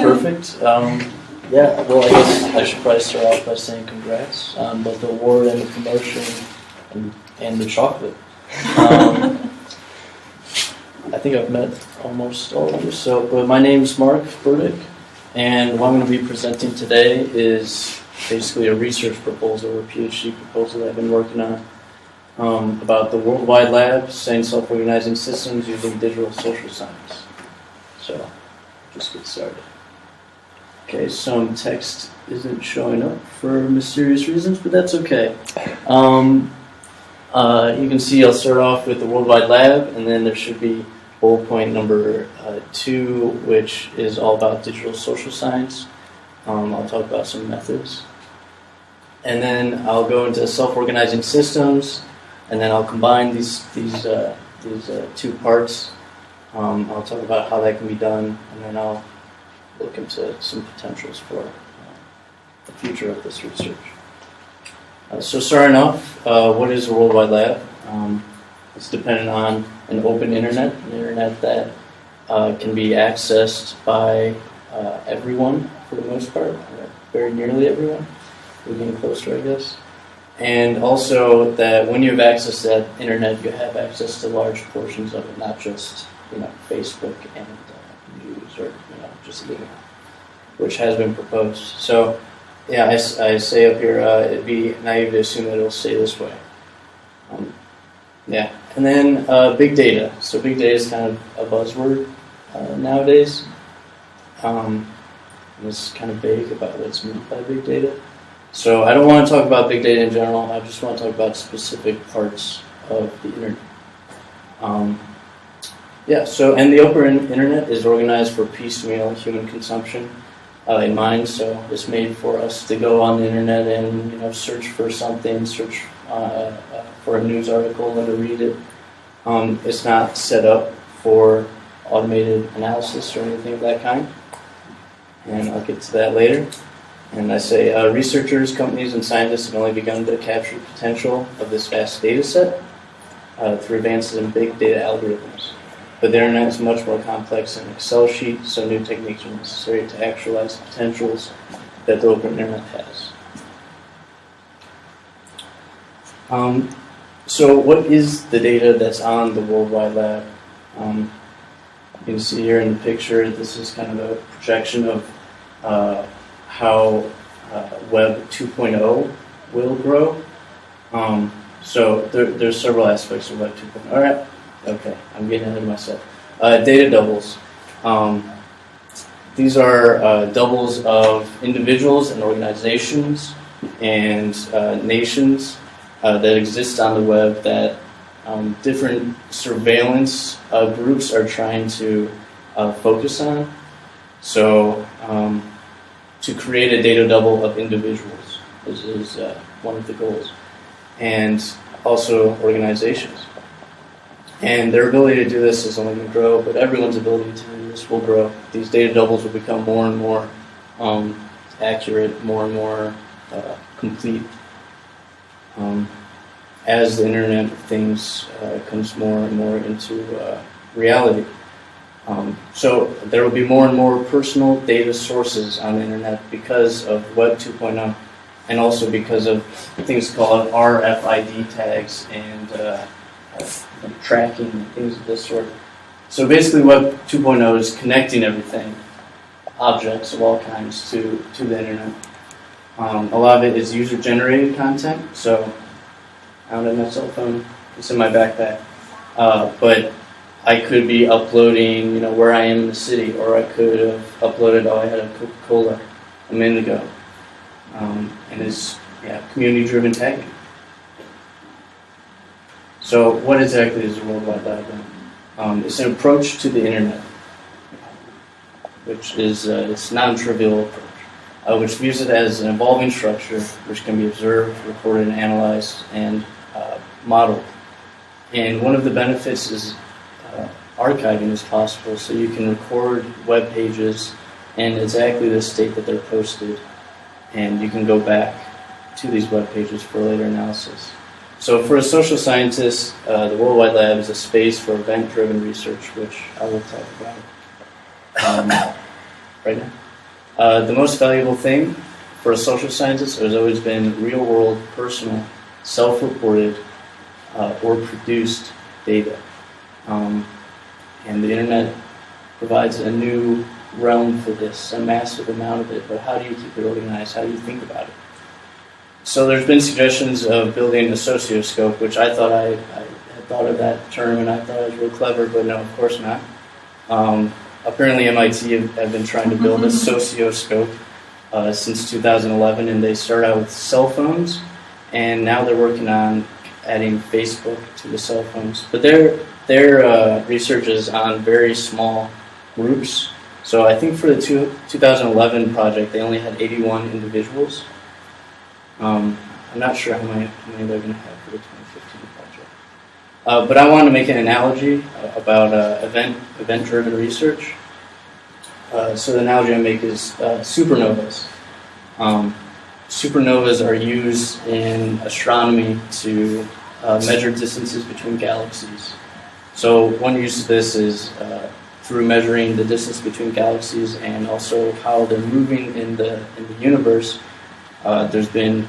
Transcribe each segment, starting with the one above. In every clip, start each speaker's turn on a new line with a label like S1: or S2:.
S1: perfect. Yeah, well, I guess I should probably start off by saying congrats on both the award and the promotion and the chocolate. I think I've met almost all of you. But my name's Mark Burdick, and what I'm going to be presenting today is basically a research proposal, a PhD proposal that I've been working on about the worldwide lab studying self-organizing systems using digital social science. So, just get started. Okay, some text isn't showing up for mysterious reasons, but that's okay. You can see I'll start off with the worldwide lab, and then there should be bullet point number 2, which is all about digital social science. I'll talk about some methods. And then I'll go into self-organizing systems, and then I'll combine these two parts. I'll talk about how that can be done, and then I'll look into some potentials for the future of this research. So starting off, what is a worldwide lab? It's dependent on an open internet, an internet that can be accessed by everyone for the most part, very nearly everyone. We're getting closer, I guess. And also that when you have access to that internet, you have access to large portions of it, not just Facebook and news or just email, which has been proposed. So yeah, I say up here, it'd be naive to assume that it'll stay this way. Yeah, and then big data. So big data is kind of a buzzword nowadays. It's kind of vague about what's meant by big data. So I don't want to talk about big data in general. I just want to talk about specific parts of the internet. And the open internet is organized for piecemeal human consumption in mind. So it's made for us to go on the internet and search for something, search for a news article and to read it. It's not set up for automated analysis or anything of that kind. And I'll get to that later. And I say researchers, companies, and scientists have only begun to capture the potential of this vast data set through advances in big data algorithms. But the internet is much more complex than an Excel sheet, so new techniques are necessary to actualize the potentials that the open internet has. So what is the data that's on the Worldwide Lab? You can see here in the picture, this is kind of a projection of how Web 2.0 will grow. So there's several aspects of Web 2.0. All right, okay, I'm getting ahead of myself. Data doubles. These are doubles of individuals and organizations and nations that exist on the web that different surveillance groups are trying to focus on. So to create a data double of individuals is one of the goals, and also organizations. And their ability to do this is only going to grow, but everyone's ability to do this will grow. These data doubles will become more and more accurate, more and more complete as the Internet of Things comes more and more into reality. So there will be more and more personal data sources on the Internet because of Web 2.0, and also because of things called RFID tags and tracking and things of this sort. So basically Web 2.0 is connecting everything, objects of all kinds, to the Internet. A lot of it is user-generated content, so I don't have my cell phone, it's in my backpack. But I could be uploading, where I am in the city, or I could have uploaded, I had a Coca-Cola a minute ago. And it's community-driven tagging. So what exactly is a Worldwide Lab then? It's an approach to the Internet, which is it's a non-trivial approach, which views it as an evolving structure which can be observed, recorded, and analyzed, and modeled. And one of the benefits is archiving is possible, so you can record web pages in exactly the state that they're posted, and you can go back to these web pages for later analysis. So for a social scientist, the Worldwide Lab is a space for event-driven research, which I will talk about right now. The most valuable thing for a social scientist has always been real-world, personal, self-reported, or produced data. And the internet provides a new realm for this, a massive amount of it, but how do you keep it organized? How do you think about it? So there's been suggestions of building a socioscope, which I thought I had thought of that term, and I thought it was real clever, but no, of course not. Apparently MIT have been trying to build a socioscope since 2011, and they started out with cell phones, and now they're working on adding Facebook to the cell phones. But their research is on very small groups. So I think for the 2011 project, they only had 81 individuals. I'm not sure how many they're going to have for the 2015 project. But I wanted to make an analogy about event-driven research. So the analogy I make is supernovas. Supernovas are used in astronomy to measure distances between galaxies. So one use of this is through measuring the distance between galaxies and also how they're moving in the universe. There's been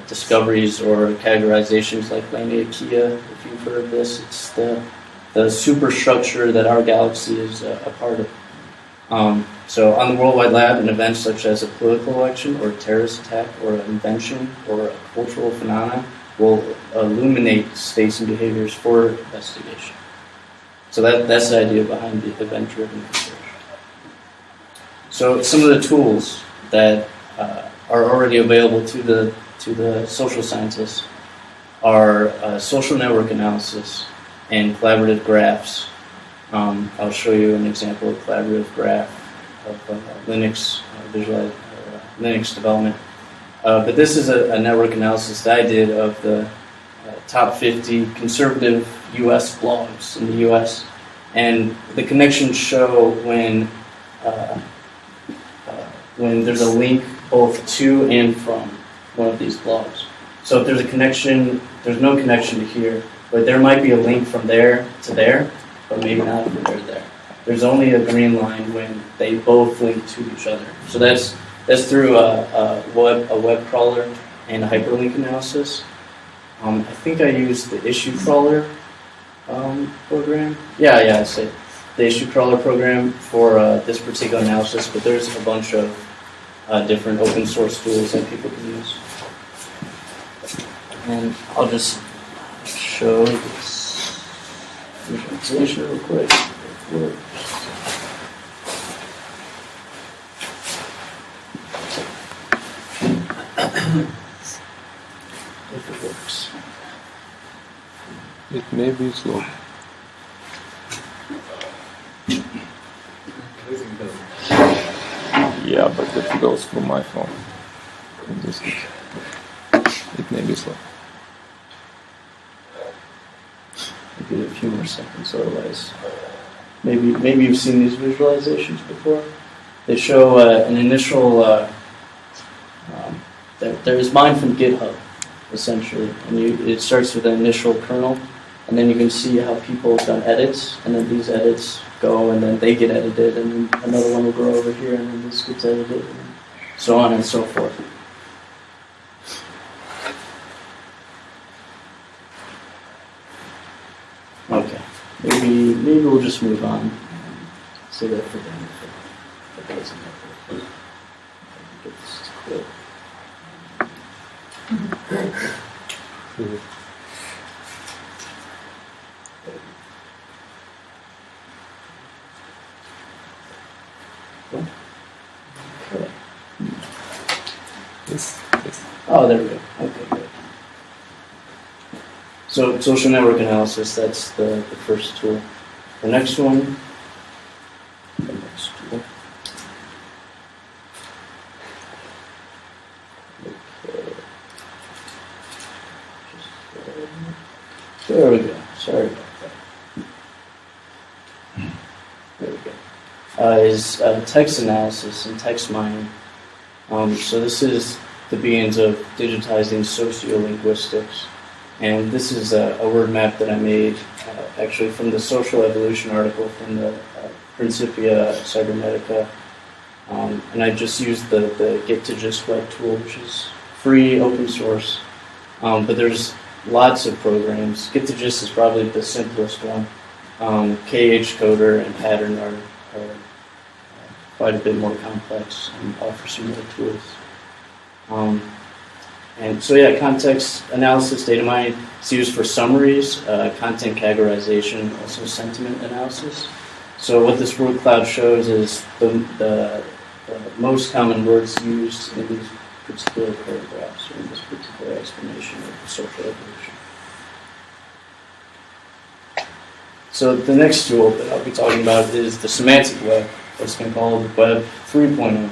S1: discoveries or categorizations like Laniakea, if you've heard of this. It's the superstructure that our galaxy is a part of. So on the Worldwide Lab, an event such as a political election or a terrorist attack or an invention or a cultural phenomenon will illuminate states and behaviors for investigation. So that's the idea behind the event-driven research. So some of the tools that are already available to the social scientists are social network analysis and collaborative graphs. I'll show you an example of collaborative graph of Linux Linux development. But this is a network analysis that I did of the top 50 conservative U.S. blogs in the U.S. And the connections show when there's a link both to and from one of these blogs. So if there's a connection, there's no connection to here, but there might be a link from there to there, but maybe not from there to there. There's only a green line when they both link to each other. So that's through a web crawler and a hyperlink analysis. I think I used the issue crawler program. Yeah, I say the issue crawler program for this particular analysis, but there's a bunch of different open source tools that people can use. And I'll just show this visualization real quick. If it works. If it works.
S2: It may be slow. Yeah, but it goes through my phone. It may be slow.
S1: I'll give it a few more seconds, otherwise. Maybe you've seen these visualizations before. They show an initial. There's mine from GitHub, essentially, and it starts with an initial kernel, and then you can see how people have done edits, and then these edits go, and then they get edited, and then another one will go over here, and then this gets edited, and so on and so forth. Okay, maybe we'll just move on. Say that for them. If it doesn't matter. Get this quick.
S2: Yes.
S1: Oh, there we go. Okay, good. So social network analysis, that's the first tool. The next one. There we go. Sorry about that. There we go. Is text analysis and text mining. So this is the beginnings of digitizing sociolinguistics. And this is a word map that I made actually from the Social Evolution article from the Principia Cybernetica. And I just used the Get to Gist web tool, which is free, open source. But there's lots of programs. Get to Gist is probably the simplest one. KH Coder and Pattern are quite a bit more complex and offer some more tools. And so yeah, context analysis, data mining, it's used for summaries, content categorization, also sentiment analysis. So what this word cloud shows is the most common words used in these particular paragraphs or in this particular explanation of the social evolution. So the next tool that I'll be talking about is the semantic web, what's been called Web 3.0.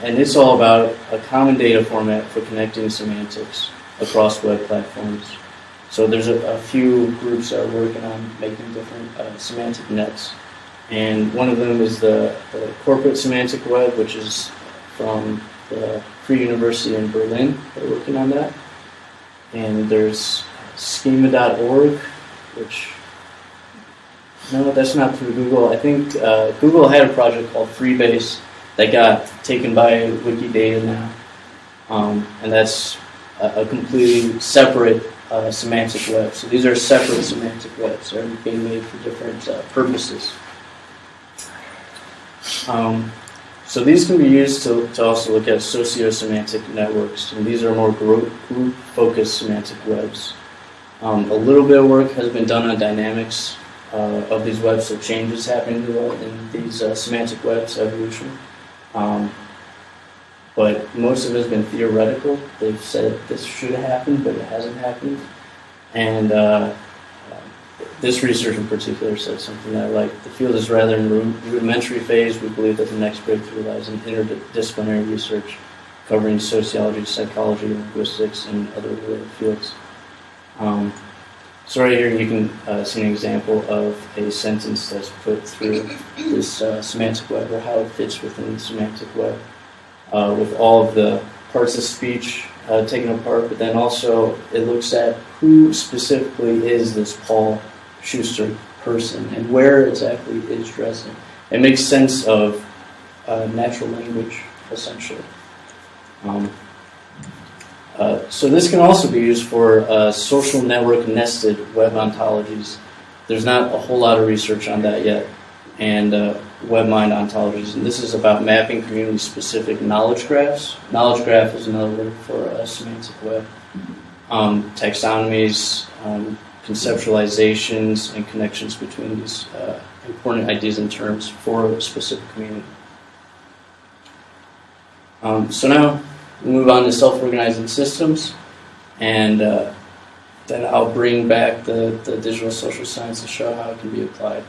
S1: And it's all about a common data format for connecting semantics across web platforms. So there's a few groups that are working on making different semantic nets. And one of them is the corporate semantic web, which is from the Free University in Berlin. They're working on that. And there's schema.org, which, no, that's not through Google. I think Google had a project called Freebase that got taken by Wikidata now. And that's a completely separate semantic web. So these are separate semantic webs. They're being made for different purposes. So these can be used to also look at socio-semantic networks. And these are more group-focused semantic webs. A little bit of work has been done on dynamics of these webs, so changes happening in these semantic webs, evolution. But most of it has been theoretical. They've said this should happen, but it hasn't happened. And this research in particular said something that I like. The field is rather in the rudimentary phase. We believe that the next breakthrough lies in interdisciplinary research covering sociology, psychology, linguistics, and other related fields. So right here you can see an example of a sentence that's put through this semantic web, or how it fits within the semantic web, with all of the parts of speech taken apart, but then also it looks at who specifically is this Paul Schuster person and where exactly is Dresden. It makes sense of natural language, essentially. So this can also be used for social network nested web ontologies. There's not a whole lot of research on that yet, and WebMind ontologies. And this is about mapping community-specific knowledge graphs. Knowledge graph is another word for a semantic web. Taxonomies, conceptualizations, and connections between these important ideas and terms for a specific community. So now we move on to self-organizing systems, and then I'll bring back the digital social science to show how it can be applied.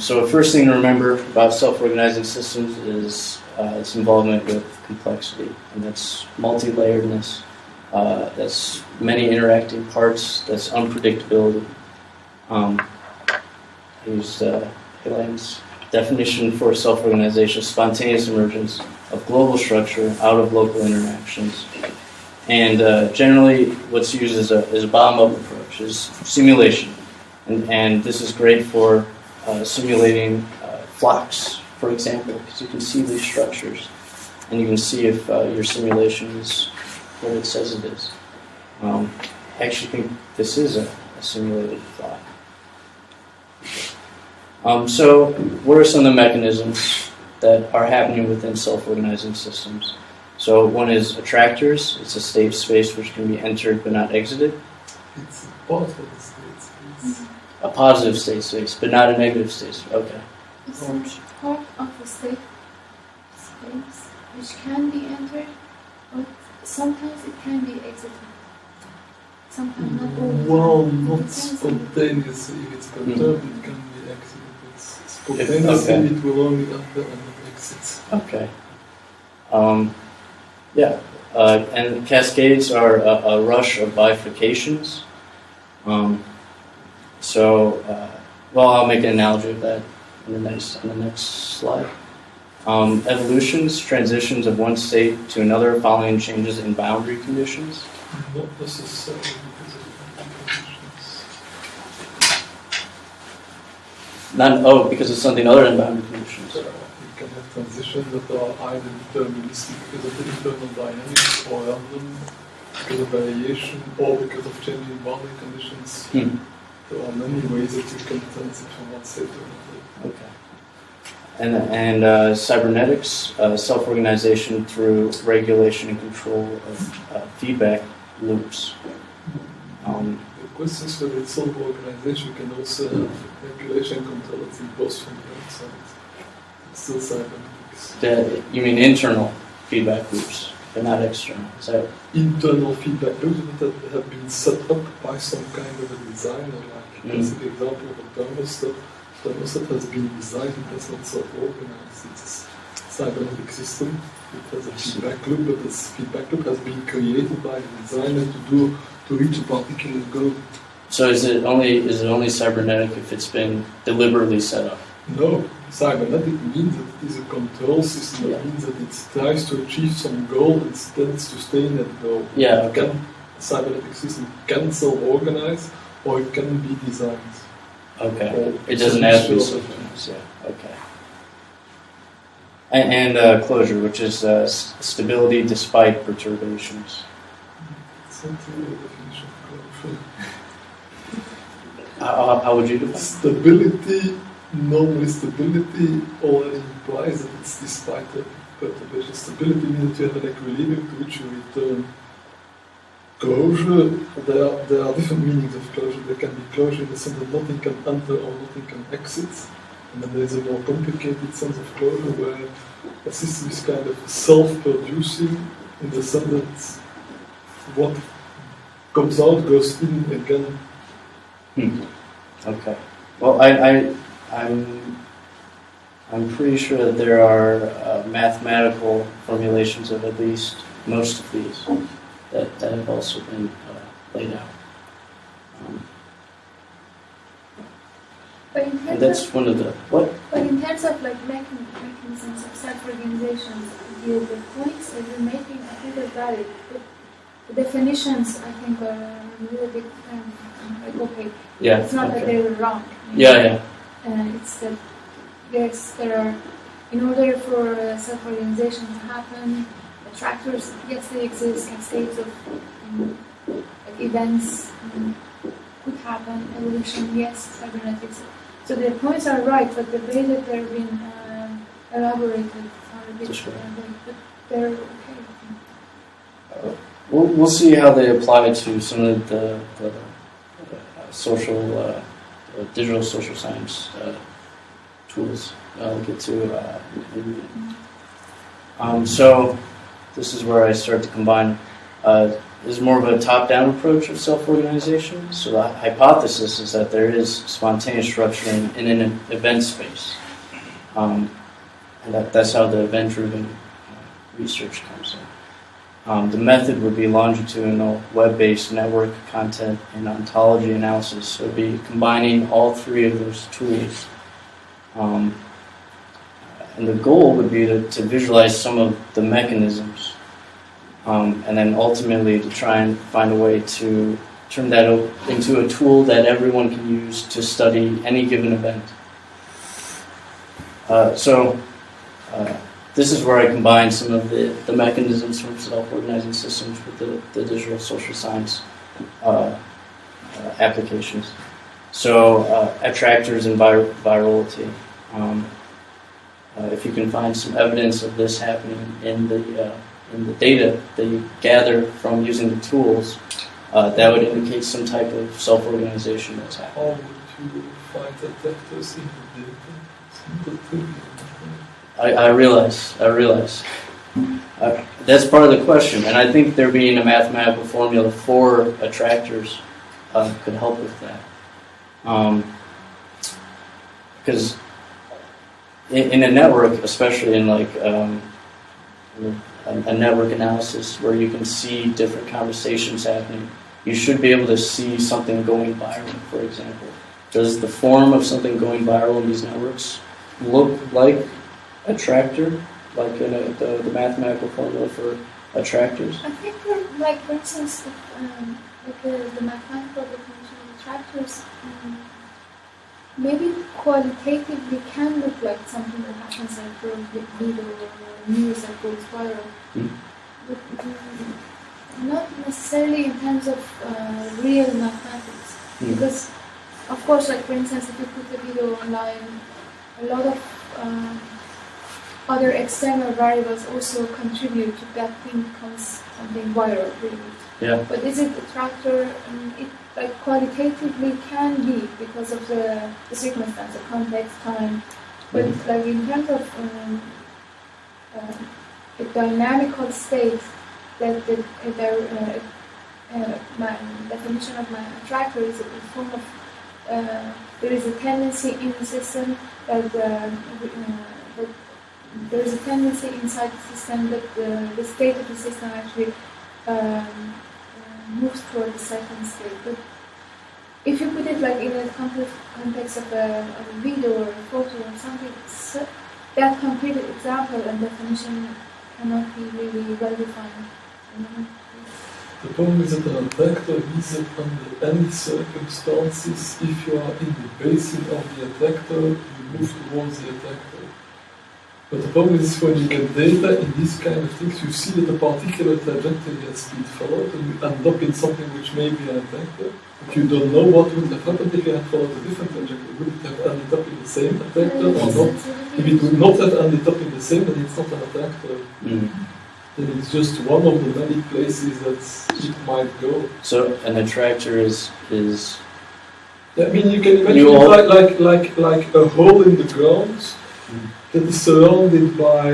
S1: So the first thing to remember about self-organizing systems is its involvement with complexity, and that's multi-layeredness, that's many interacting parts, that's unpredictability. I used Helane's definition for self-organization: spontaneous emergence of global structure out of local interactions. And generally what's used is a bottom-up approach, is simulation. And this is great for simulating flocks, for example, because you can see these structures and you can see if your simulation is what it says it is. I actually think this is a simulated flock. So what are some of the mechanisms that are happening within self-organizing systems? So one is attractors. It's a state space which can be entered but not exited.
S3: It's a positive state space.
S1: A positive state space, but not a negative state space. Okay.
S4: It's a part of the state space which can be entered, but sometimes it can be exited. Sometimes not always.
S3: Well, not spontaneously. If it's perturbed, it can be exited. Spontaneously,
S1: okay.
S3: it will only enter and exit.
S1: Okay. And cascades are a rush of bifurcations. I'll make an analogy of that on the next slide. Evolutions, transitions of one state to another following changes in boundary conditions.
S3: Not necessarily because of conditions.
S1: Because of something other than boundary conditions. transitions.
S3: You can have transitions that are either deterministic because of the internal dynamics or random because of variation or because of changing boundary conditions. There are many ways that you can transit from one state to another.
S1: Okay. And cybernetics, self-organization through regulation and control of feedback loops.
S3: The question is whether it's self-organization can also have regulation and control at both from the outside. It's still cybernetics.
S1: You mean internal feedback loops, but not external? Is that
S3: Internal feedback loops that have been set up by some kind of a designer, like that's the example of a thermostat. The thermostat has been designed, it has not self-organized. It's a cybernetic system. It has a feedback loop, but this feedback loop has been created by the designer to reach a particular goal.
S1: So is it only cybernetic if it's been deliberately set up?
S3: No, cybernetic means that it is a control system. It means that it tries to achieve some goal and tends to stay in that goal.
S1: Yeah, okay.
S3: A cybernetic system can self-organize or it can be designed.
S1: Okay.
S3: Or
S1: It doesn't have to be
S3: sure.
S1: self-organized. Yeah. Okay. And closure, which is stability despite perturbations.
S3: It's not really a definition of closure.
S1: How would you define?
S3: Stability, normally stability already implies that it's despite the perturbation. Stability means that you have an equilibrium to which you return. Closure, there are different meanings of closure. There can be closure in the sense that nothing can enter or nothing can exit. And then there is a more complicated sense of closure where a system is kind of self-producing in the sense that what comes out goes in again.
S1: Okay. Well, I'm pretty sure that there are mathematical formulations of at least most of these that have also been laid out.
S4: But in
S1: And
S4: terms
S1: that's
S4: of,
S1: one of the what?
S4: but in terms of like mechanisms of self-organizations, the points that you're making, I think are valid. But the definitions, I think, are a little bit like okay.
S1: Yeah.
S4: It's not that
S1: Okay.
S4: they were wrong.
S1: Yeah.
S4: It's that yes, there are. In order for self-organization to happen, attractors, yes, they exist. Cascades of like events could happen. Evolution, yes. Cybernetics. So the points are right, but the way that they're being elaborated are a bit but they're okay.
S1: We'll see how they apply to some of the social, digital social science tools. I'll get to in a minute. So this is where I start to combine. Is more of a top-down approach of self-organization. So the hypothesis is that there is spontaneous structure in an event space, and that's how the event-driven research comes in. The method would be longitudinal, web-based network content and ontology analysis. So it would be combining all three of those tools. And the goal would be to visualize some of the mechanisms. And then ultimately to try and find a way to turn that into a tool that everyone can use to study any given event. This is where I combine some of the mechanisms from self-organizing systems with the digital social science applications. So attractors and virality. If you can find some evidence of this happening in the data that you gather from using the tools, that would indicate some type of self-organization that's happening.
S3: How would you find attractors in the data? It's not a trivial.
S1: I realize. That's part of the question, and I think there being a mathematical formula for attractors could help with that. Because in a network, especially in like a network analysis where you can see different conversations happening, you should be able to see something going viral, for example. Does the form of something going viral in these networks look like attractor, like in the mathematical formula for attractors?
S4: I think, like for instance, if, the mathematical definition of attractors, maybe qualitatively can look like something that happens like for a video or news that goes viral. But not necessarily in terms of real mathematics. Because, of course, like for instance, if you put a video online, a lot of other external variables also contribute to that thing becomes something viral, really.
S1: Yeah.
S4: But is it a tractor? It like qualitatively can be because of the circumstance, the context, time. But like in terms of a dynamical state, that my definition of my tractor is a form of there is a tendency in the system that there is a tendency inside the system that the state of the system actually moves toward the second state. But if you put it like in a context of a video or a photo or something, that concrete example and definition cannot be really well defined.
S3: The problem is that an attractor is that under any circumstances, if you are in the basin of the attractor, you move towards the attractor. But the problem is when you get data in these kind of things, you see that a particular trajectory has been followed and you end up in something which may be an attractor, but you don't know what would have happened if you had followed a different trajectory. Would it have ended up in the same attractor or not? If it would not have ended up in the same, then it's not an attractor. Then it's just one of the many places that it might go.
S1: So an attractor is
S3: Yeah, I mean, you can imagine it like a hole in the ground that is surrounded by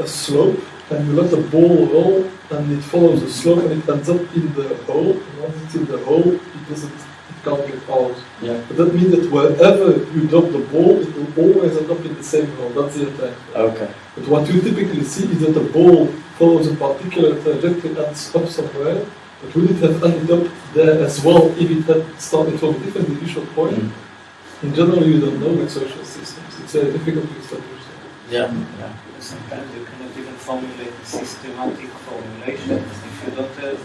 S3: a slope, and you let the ball roll, and it follows the slope, and it ends up in the hole. And once it's in the hole, it can't get out.
S1: Yeah.
S3: But that means that wherever you drop the ball, it will always end up in the same hole. That's the attractor.
S1: Okay.
S3: But what you typically see is that the ball follows a particular trajectory and ends up somewhere. But would it have ended up there as well if it had started from a different initial point? In general, you don't know with social systems. It's very difficult to establish.
S1: Yeah.
S5: Sometimes you cannot even formulate a systematic formulation if you don't have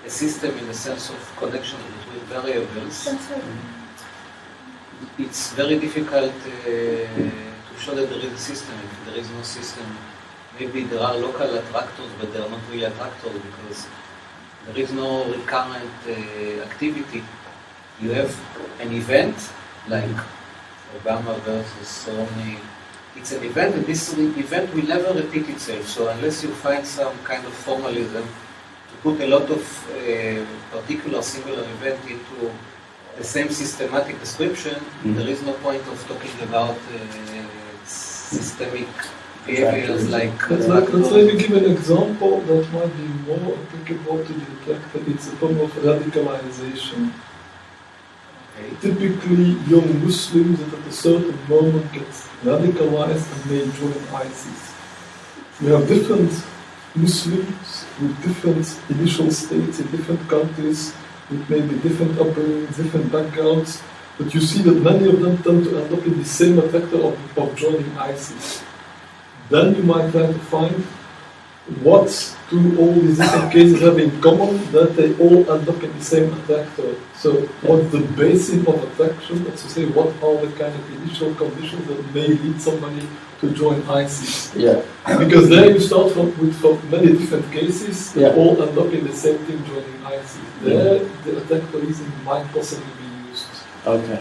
S5: a system in the sense of connection between variables.
S4: That's right.
S5: It's very difficult to show that there is a system. If there is no system, maybe there are local attractors, but they are not really attractors because there is no recurrent activity. You have an event like Obama versus Romney. It's an event, and this event will never repeat itself. So unless you find some kind of formalism to put a lot of particular singular event into the same systematic description, there is no point of talking about systemic behaviors like...
S3: Let's maybe give an example that might be more applicable to the attractor. It's a form of radicalization. Typically, young Muslims that at a certain moment get radicalized and may join ISIS. We have different Muslims with different initial states in different countries, with maybe different upbringings, different backgrounds, but you see that many of them tend to end up in the same attractor of joining ISIS. Then you might try to find what do all these different cases have in common, that they all end up in the same attractor. So what's the basis of attraction? That's to say, what are the kind of initial conditions that may lead somebody to join ISIS?
S1: Yeah.
S3: Because there you start from many different cases that
S1: Yeah.
S3: all end up in the same thing, joining ISIS. There, the attractorism might possibly be used.
S1: Okay.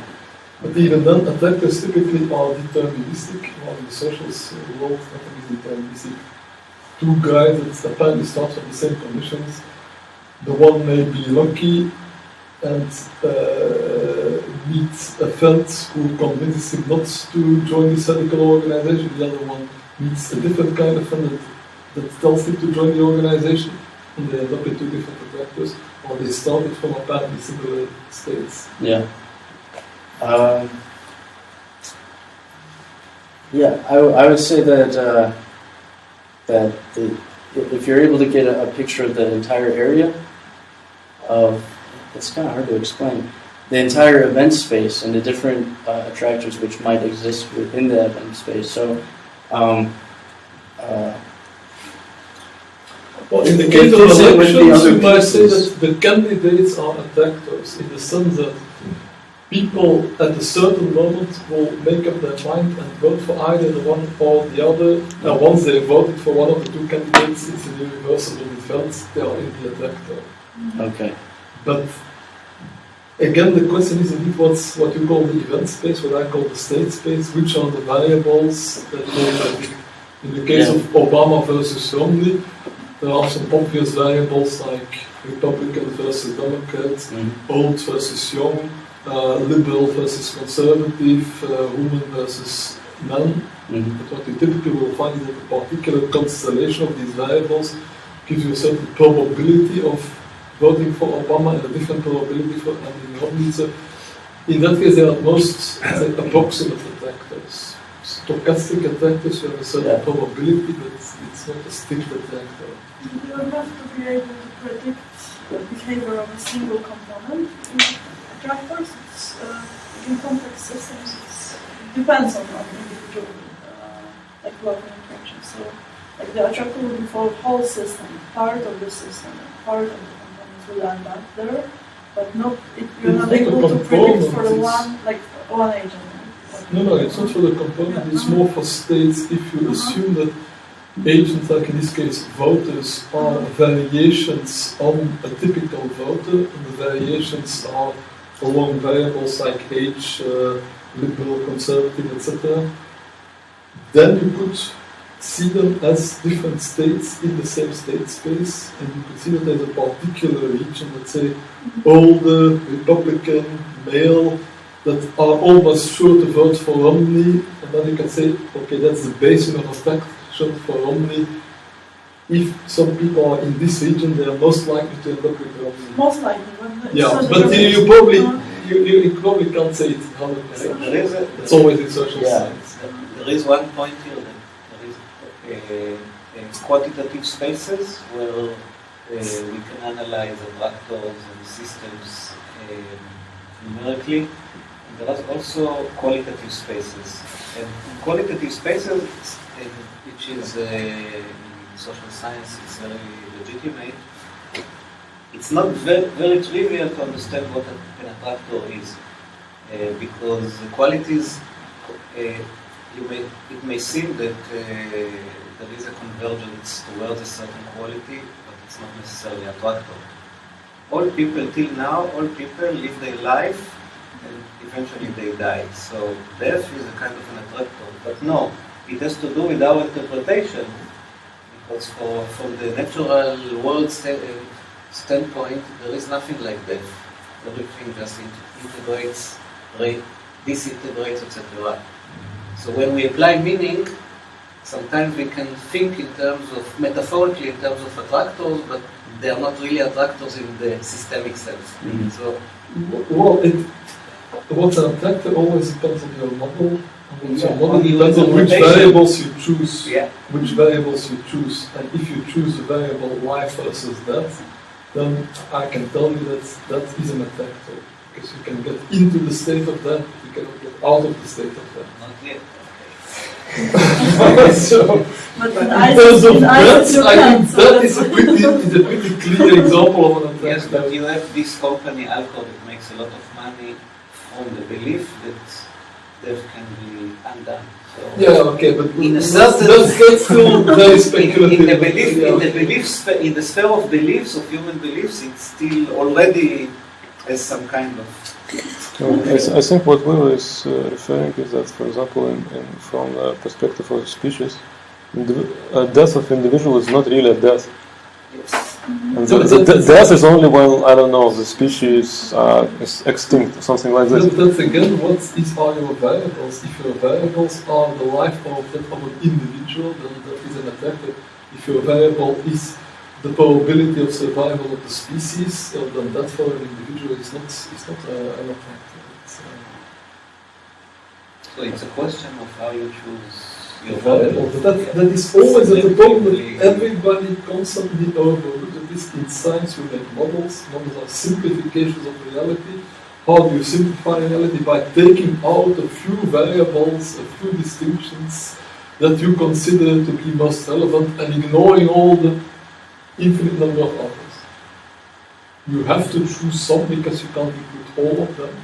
S3: But even then, attractors typically are deterministic, while in the social world, nothing is deterministic. Two guys that apparently start from the same conditions. The one may be lucky and meet a friend who convinces him not to join this radical organization. The other one meets a different kind of friend that tells him to join the organization, and they end up in two different attractors, or they started from apparently similar states.
S1: Yeah. I would say that if you're able to get a picture of the entire area of, it's kind of hard to explain, the entire event space and the different attractors which might exist within the event space. So,
S3: well, in the case of elections, you might say that the candidates are attractors in the sense that people at a certain moment will make up their mind and vote for either the one or the other. And once they voted for one of the two candidates, it's an irreversible event. They are in the attractor.
S1: Okay.
S3: But again, the question is indeed what's what you call the event space, what I call the state space, which are the variables that will predict. In the case of Obama versus Romney, there are some obvious variables like Republican versus Democrat, old versus young, liberal versus conservative, women versus men. But what you typically will find is that a particular constellation of these variables gives you a certain probability of voting for Obama and a different probability for Romney. So in that case, they are most approximate attractors. Stochastic attractors, you have a certain probability, but it's not a strict attractor.
S6: You don't have to be able to predict the behavior of a single component in attractors. It's, in complex systems, it depends on individual like local interaction. So, like the attractor will be for the whole system, part of the system, and part of the components will end up there, but not you're not able to predict for the one agent.
S3: No, it's not for the component, it's more for states if you assume that agents, like in this case voters, are variations on a typical voter, and the variations are along variables like age, liberal, conservative, etc. Then you could see them as different states in the same state space, and you could see that there's a particular region, let's say older, Republican, male, that are almost sure to vote for Romney, and then you can say, okay, that's the basis of attraction for Romney. If some people are in this region, they are most likely to end up with Romney.
S6: Most likely.
S3: Yeah, but you probably can't say it 100%. It's always in social science.
S5: There is one point here that there is quantitative spaces where we can analyze attractors and systems numerically. There are also qualitative spaces. And in qualitative spaces, which is in social science, it's very legitimate. It's not very trivial to understand what an attractor is, because the qualities, it may seem that there is a convergence towards a certain quality, but it's not necessarily an attractor. All people till now, live their life, and eventually they die. So death is a kind of an attractor. But no, it has to do with our interpretation, because from the natural world standpoint, there is nothing like death. Everything just integrates, disintegrates, etc. So when we apply meaning, sometimes we can think in terms of, metaphorically in terms of attractors, but they are not really attractors in the systemic sense. So,
S3: well, what's an attractor always depends on your model. Your model depends on which variables you choose. Which variables you choose, and if you choose the variable y versus that, then I can tell you that is an attractor, because you can get into the state of that, but you cannot get out of the state of that.
S5: not yet.
S3: So,
S6: But
S3: in terms of that, I think that is a pretty clear example of an attractor.
S5: Yes, but you have this company, Alco, that makes a lot of money from the belief that death can be undone. So
S3: Yeah, okay, but
S5: in a
S3: that's
S5: certain
S3: still very speculative.
S5: in the sphere of beliefs, of human beliefs, it still already has some kind of.
S2: I think what Will is referring is that, for example, from the perspective of species, death of individual is not really a death.
S5: Yes.
S2: And death is only when, I don't know, the species is extinct or something like this.
S3: That's again, what are your variables? If your variables are the life of an individual, then that is an attractor. If your variable is the probability of survival of the species, then that for an individual is not an attractor.
S5: So it's a question of how you choose your
S3: Variable.
S5: variable.
S3: But that is always at the top that everybody constantly overlooks. At least in science, you make models. Models are simplifications of reality. How do you simplify reality? By taking out a few variables, a few distinctions that you consider to be most relevant, and ignoring all the infinite number of others. You have to choose some because you can't include all of them.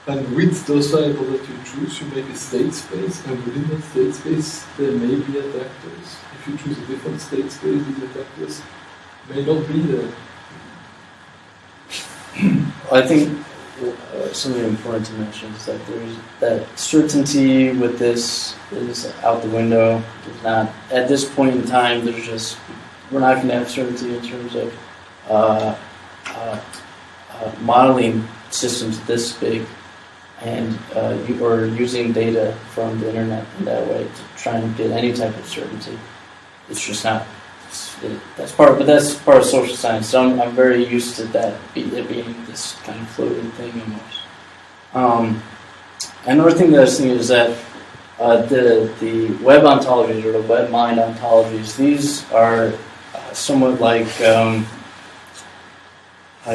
S3: And with those variables that you choose, you make a state space, and within that state space, there may be attractors. If you choose a different state space, these attractors may not be there.
S1: I think something important to mention is that there's that certainty with this is out the window. There's not at this point in time. There's just we're not going to have certainty in terms of modeling systems this big and or using data from the internet in that way to try and get any type of certainty. It's just not. That's part of social science. So I'm very used to that it being this kind of floating thing almost. Another thing that I was thinking is that the web ontologies or the web mind ontologies, these are somewhat like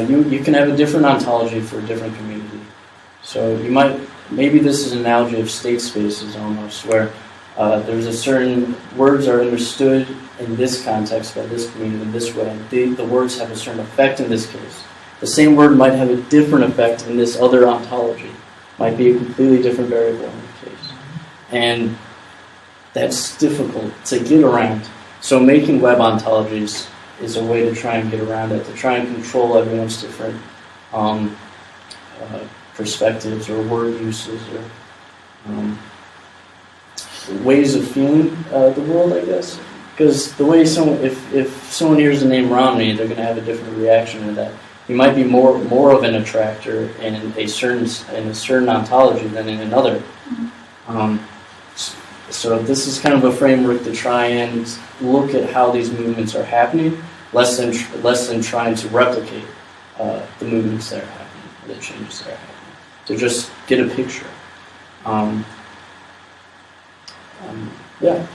S1: you can have a different ontology for a different community. So maybe this is an analogy of state spaces almost, where there's a certain words are understood in this context by this community in this way. The words have a certain effect in this case. The same word might have a different effect in this other ontology. Might be a completely different variable in the case. And that's difficult to get around. So making web ontologies is a way to try and get around it, to try and control everyone's different perspectives or word uses or ways of feeling the world, I guess. Because the way if someone hears the name Romney, they're going to have a different reaction to that. He might be more of an attractor in a certain ontology than in another. So this is kind of a framework to try and look at how these movements are happening, less than trying to replicate the movements that are happening, or the changes that are happening. To just get a picture. Yeah.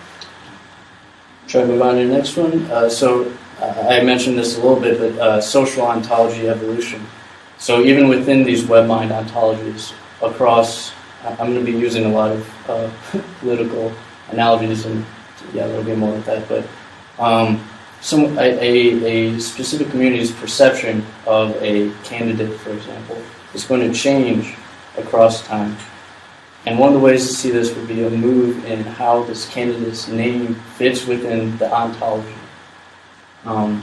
S1: Try to move on to the next one. I mentioned this a little bit, but social ontology evolution. So even within these WebMind ontologies, across, I'm going to be using a lot of political analogies, and there'll be more of that. But a specific community's perception of a candidate, for example, is going to change across time. And one of the ways to see this would be a move in how this candidate's name fits within the ontology. And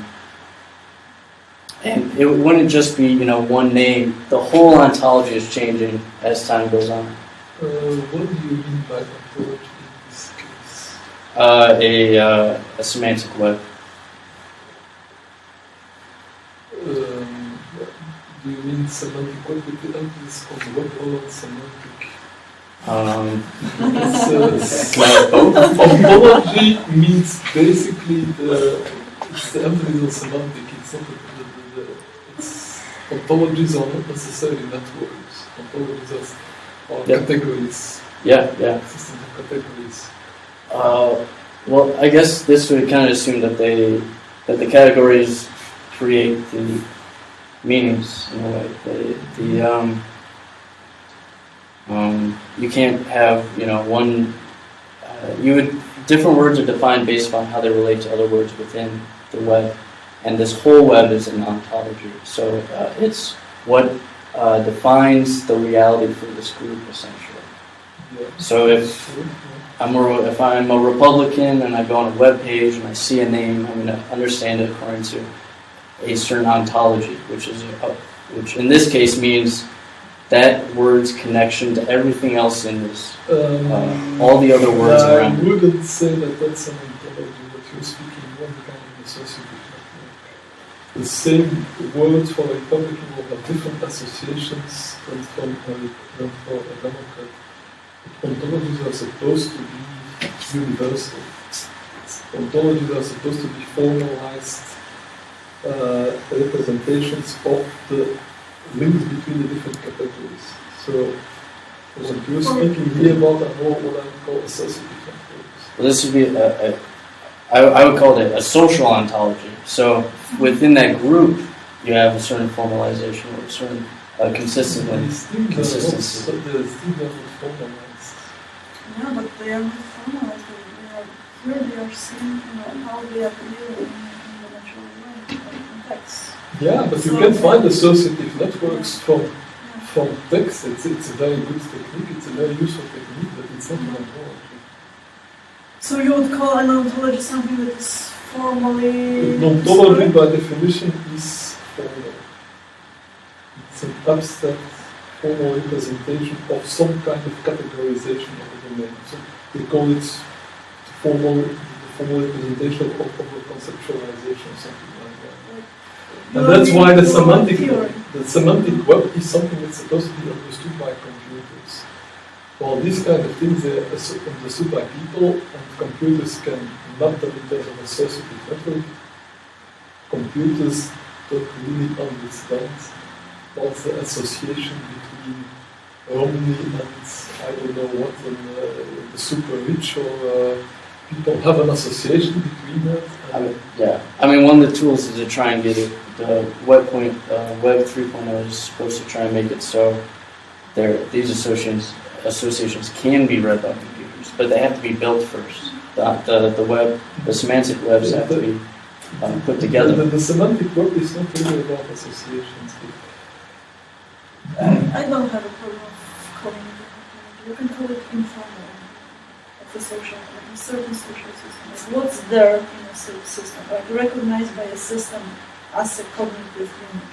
S1: it wouldn't just be, one name. The whole ontology is changing as time goes on.
S3: What do you mean by ontology in this case?
S1: A semantic web.
S3: Do you mean semantic web with the emphasis on web or semantic? Ontology means basically it's the emphasis on semantic. It's not ontologies are not necessarily networks. Ontologies are categories.
S1: Yeah.
S3: Systems of categories.
S1: Well, I guess this would kind of assume that the categories create the meanings in a way. You can't have one. Different words are defined based on how they relate to other words within the web, and this whole web is an ontology. So it's what defines the reality for this group essentially.
S3: Yeah.
S1: So if I'm a Republican and I go on a web page and I see a name, I'm going to understand it according to a certain ontology, which in this case means that word's connection to everything else in this, all the other words around.
S3: I wouldn't say that that's an ontology that you're speaking of, the kind of associative network. The same words for a Republican will have different associations than for a Democrat. Ontologies are supposed to be universal. Ontologies are supposed to be formalized representations of the links between the different categories. So, what you're speaking here about are more what I would call associative networks.
S1: Well, this would be I would call it a social ontology. So, within that group, you have a certain formalization or a certain consistency.
S3: They're still not formalized.
S6: Yeah, but they are not formalized. Here they are seeing how they appear in the natural world, in text.
S3: Yeah, but you can find associative networks from from text, it's a very good technique, it's a very useful technique, but it's not an ontology.
S6: So you would call an ontology something that is formally...
S3: An ontology by definition is formal. It's an abstract formal representation of some kind of categorization of the domain. So they call it the formal representation of a conceptualization or something like that. And that's why the semantic web is something that's supposed to be understood by computers. Well, these kind of things are understood by people, and computers can map them in terms of associative network. Computers don't really understand what's the association between Romney and I don't know what, and the super rich, or people have an association between that.
S1: I mean, one of the tools is to try and get it. The Web 3.0 is supposed to try and make it so these associations can be read by computers, but they have to be built first. The semantic webs have to be put together.
S3: The semantic web is not really about associations.
S6: I don't have a problem of calling it a component. You can call it informal of a certain social system. Like what's there in a system, like recognized by a system as a cognitive unit.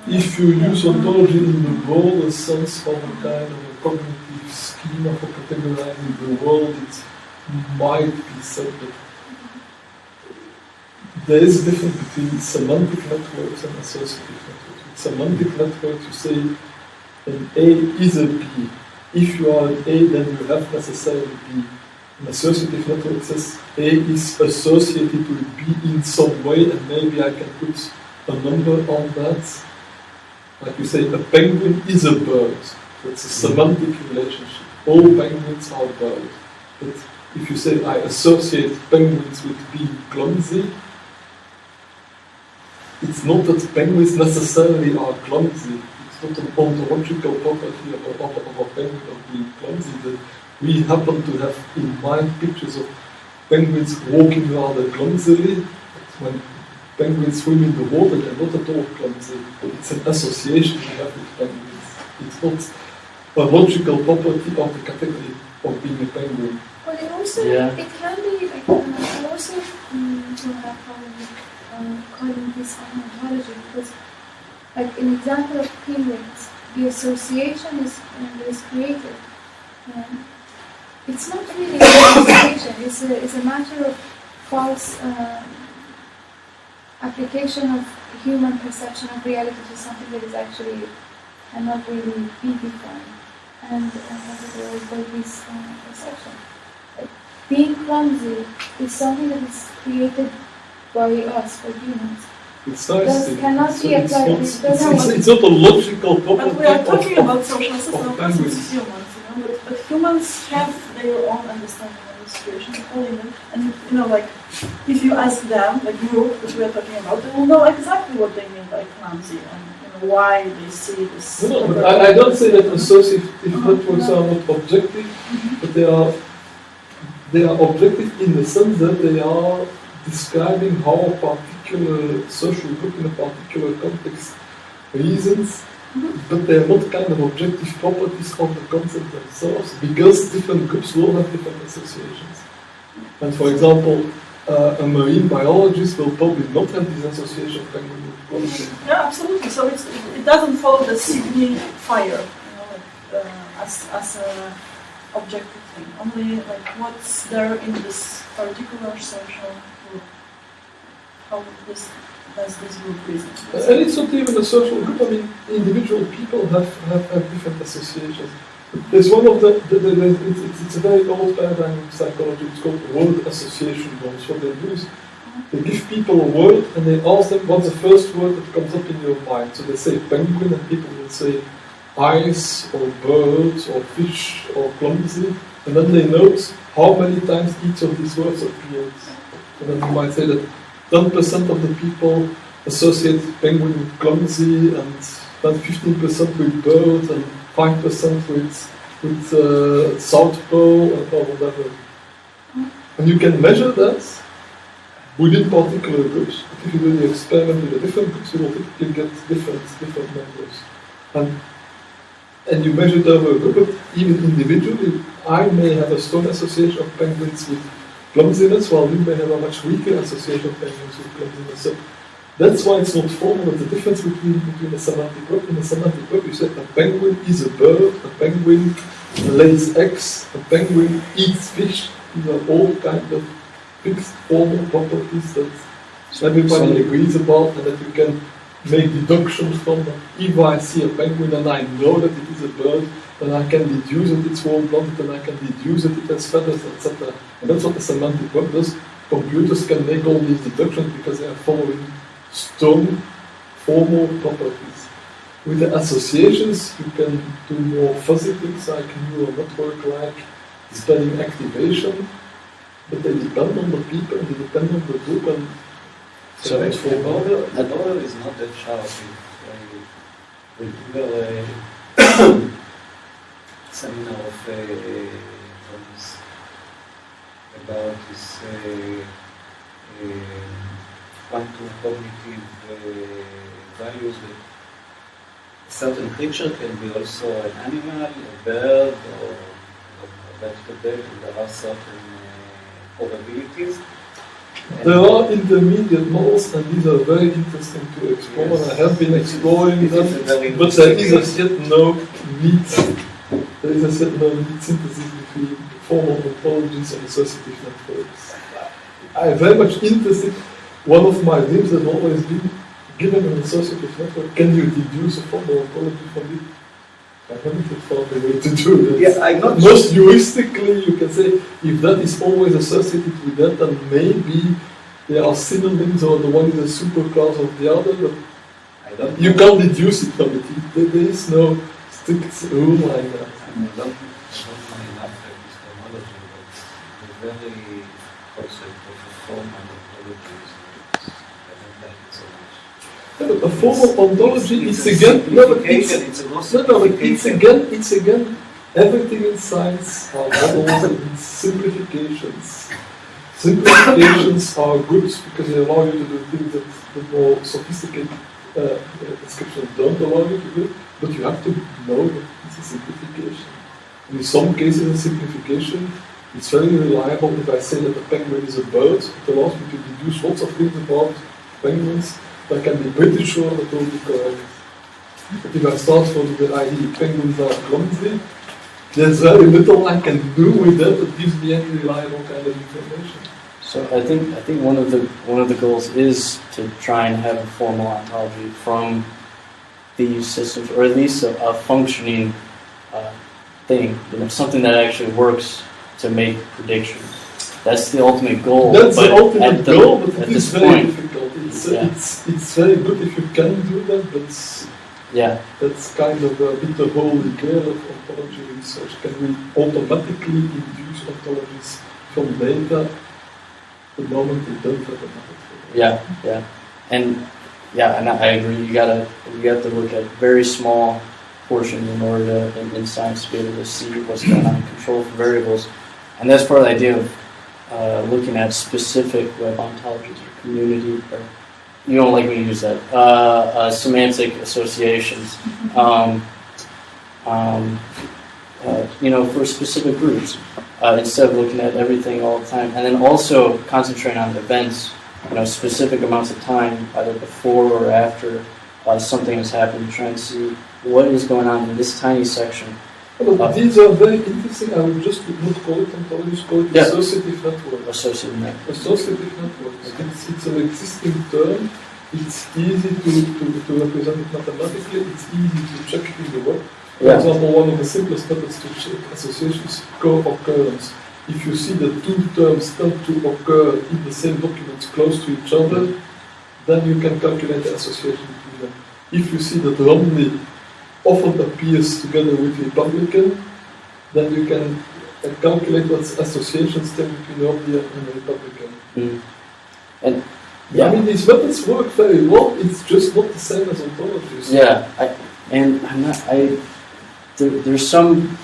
S3: If you use ontology in the broader sense of a kind of a cognitive schema for categorizing the world, it might be said that there is a difference between semantic networks and associative networks. With semantic networks, you say an A is a B. If you are an A, then you have necessarily B. An associative network says A is associated with B in some way, and maybe I can put a number on that. Like you say, a penguin is a bird. So it's a semantic relationship. All penguins are birds. But if you say I associate penguins with being clumsy, it's not that penguins necessarily are clumsy. It's not an ontological property of a penguin of being clumsy. That we happen to have in mind pictures of penguins walking rather clumsily. When penguins swim in the water, they're not at all clumsy. It's an association we have with penguins. It's not a logical property of the category of being a penguin.
S4: But it also, it can be, like, I also have a problem with calling this an ontology, because, like, an example of penguins, the association is created. It's not really an association, it's a matter of false application of human perception of reality to something that is actually cannot really be defined, and as by this perception. Being clumsy is something that is created by us, by humans.
S3: It's nice.
S4: Cannot be applied.
S3: It's not a logical property.
S6: But we are talking about social systems versus humans, but humans have their own understanding of the situation, and like if you ask them, like you, which we are talking about, they will know exactly what they mean by clumsy and why they see this.
S3: No, but I don't say that associative networks are not objective, but they are objective in the sense that they are describing how a particular social group in a particular context reasons, but they are not kind of objective properties of the concept themselves, because different groups will have different associations. And for example, a marine biologist will probably not have this association of penguin with clumsy.
S6: Yeah, absolutely. So it doesn't follow the signifier, as a objective thing. Only like what's there in this particular social group. How does this group reason?
S3: And it's not even a social group. I mean, individual people have different associations. There's one of it's a very old paradigm in psychology. It's called word association norms. What they do is they give people a word and they ask them what's the first word that comes up in your mind. So they say penguin and people will say ice or birds or fish or clumsy, and then they note how many times each of these words appears. And then you might say that 10% of the people associate penguin with clumsy, and then 15% with birds, and 5% with South Pole or whatever. And you can measure that within particular groups. But if you do the experiment with the different groups, you will typically get different numbers. And and you measure it over a group, but even individually, I may have a strong association of penguins with clumsiness, while you may have a much weaker association of penguins with clumsiness. So that's why it's not formal, but the difference between a semantic web. In a semantic web, you say a penguin is a bird, a penguin lays eggs, a penguin eats fish. These are all kind of fixed formal properties that everybody agrees about and that you can make deductions from them. If I see a penguin and I know that it is a bird, then I can deduce that it's warm-blooded and I can deduce that it has feathers, etc. And that's what the semantic web does. Computers can make all these deductions because they are following strong formal properties. With the associations, you can do more fuzzy things like neural network, like spelling activation, but they depend on the people, they depend on the group, and
S5: so the model is not that sharp. We do a seminar of Thomas about this quantum cognitive values that a certain creature can be also an animal, a bird, or a vegetable, and there are certain probabilities.
S3: There are intermediate models, and these are very interesting to explore. Yes. I have been exploring them, but there is as yet no neat synthesis between formal ontologies and associative networks. I am very much interested. One of my dreams has always been, given an associative network, can you deduce a formal ontology from it? I haven't found a way to do that.
S5: Yeah, I'm not
S3: Most heuristically, you can say, if that is always associated with that, then maybe there are synonyms or the one is a superclass of the other, but you can't deduce it from it. There is no strict rule like that.
S5: I don't know enough epistemology, but the very concept of a formal ontology is I don't like it so much.
S3: Yeah, but a formal ontology is again it's again everything in science are models and simplifications. Simplifications are good because they allow you to do things that the more sophisticated descriptions don't allow you to do, but you have to know that it's a simplification. And in some cases a simplification, it's very reliable. If I say that a penguin is a bird, it allows me to deduce lots of things about penguins. I can be pretty sure that will be correct. But if I start from the idea penguins are clumsy, there's very little I can do with that that gives me any reliable kind of information.
S1: So I think one of the goals is to try and have a formal ontology from these systems, or at least a functioning thing, something that actually works to make predictions. That's the ultimate goal.
S3: That's the ultimate goal, but it is very difficult. It's very good if you can do that, but that's kind of a bit the holy grail of ontology research. Can we automatically induce ontologies from data the moment we don't have a method?
S1: And I agree. You have to look at very small portions in order to, in science, to be able to see what's going on, control for variables, and that's part of the idea of looking at specific web ontologies or community, or you don't like me to use that, semantic associations, for specific groups, instead of looking at everything all the time, and then also concentrating on events, specific amounts of time, either before or after something has happened, trying to see what is going on in this tiny section.
S3: But these are very interesting. I would just not call it ontologies, call it associative network. Associative network. It's an existing term. It's easy to represent it mathematically. It's easy to check it in the web. For example, one of the simplest methods to check associations is co-occurrence. If you see that two terms tend to occur in the same documents close to each other, then you can calculate the association between them. If you see that Romney often appears together with Republican, then you can calculate what associations stand between Romney and the Republican.
S1: And
S3: I mean, these methods work very well. It's just not the same as ontologies.
S1: There's some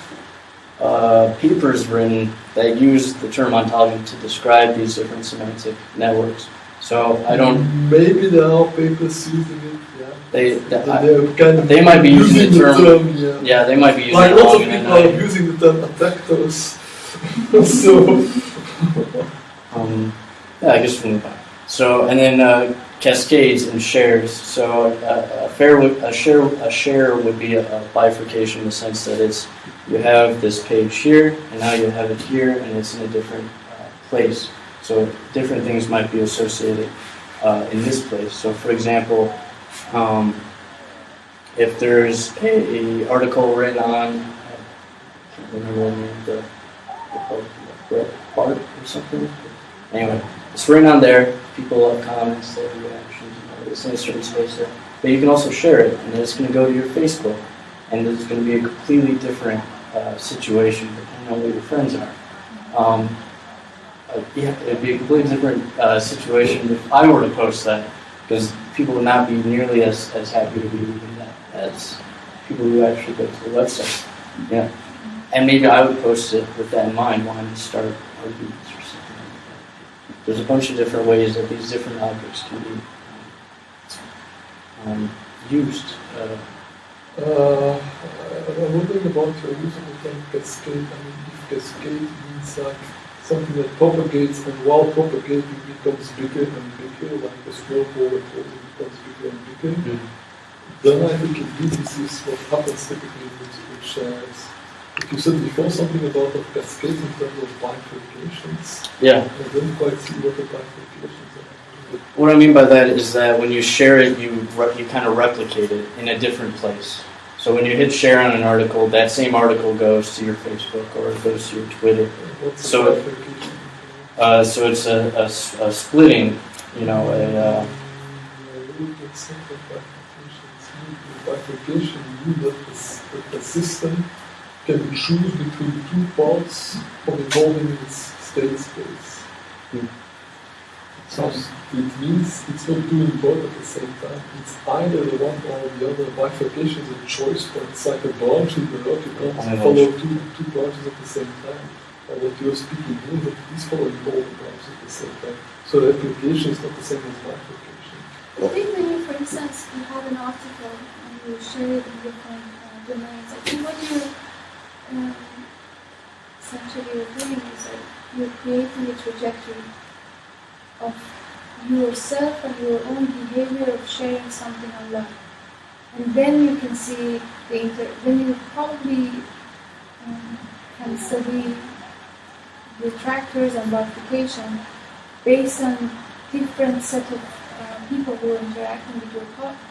S1: papers written that use the term ontology to describe these different semantic networks. So I don't.
S3: Maybe there are papers using it. Yeah.
S1: They
S3: Kind of
S1: they might be using the term.
S3: yeah.
S1: Yeah, they might be using
S3: Like
S1: it
S3: lots
S1: wrong.
S3: of
S1: And
S3: people are
S1: then
S3: using the term attackers. So
S1: yeah, I guess we move on. So and then cascades and shares. So a share would be a bifurcation in the sense that it's you have this page here and now you have it here and it's in a different place. So different things might be associated in this place. So for example, if there's a article written on, I can't remember the name of the Bart or something. Anyway, it's written on there. People have comments, they have reactions, it's in a certain space there. But you can also share it, and then it's going to go to your Facebook, and there's going to be a completely different situation depending on where your friends are. Yeah, it'd be a completely different situation if I were to post that, because people would not be nearly as happy to be reading that as people who actually go to the website. Yeah, and maybe I would post it with that in mind, wanting to start arguments or something like that. There's a bunch of different ways that these different objects can be used.
S3: I'm wondering about your use of the term cascade. I mean, if cascade means like something that propagates, and while propagating becomes bigger and bigger, like a snowball that becomes bigger and bigger, then I think indeed this is what happens typically with shares. But you said before something about a cascade in terms of bifurcations.
S1: Yeah.
S3: I didn't quite see what the bifurcations are.
S1: What I mean by that is that when you share it, you kind of replicate it in a different place. So when you hit share on an article, that same article goes to your Facebook or it goes to your Twitter.
S3: What's
S1: So
S3: the bifurcation?
S1: So it's a splitting, you know,
S3: Bifurcation means that the system can choose between two parts of involving its state space. So it means it's not doing both at the same time. It's either the one or the other. Bifurcation is a choice point. It's like a branch in the road. You can't follow two branches at the same time. Or what you're speaking means that it is following all the branches at the same time. So replication is not the same as bifurcation.
S4: I think when you, for instance, you have an article and you share it in different domains, I think what you're essentially doing is that you're creating a trajectory of yourself and your own behavior of sharing something online. And then you can see then you probably can study detractors and bifurcation based on different set of people who are interacting with your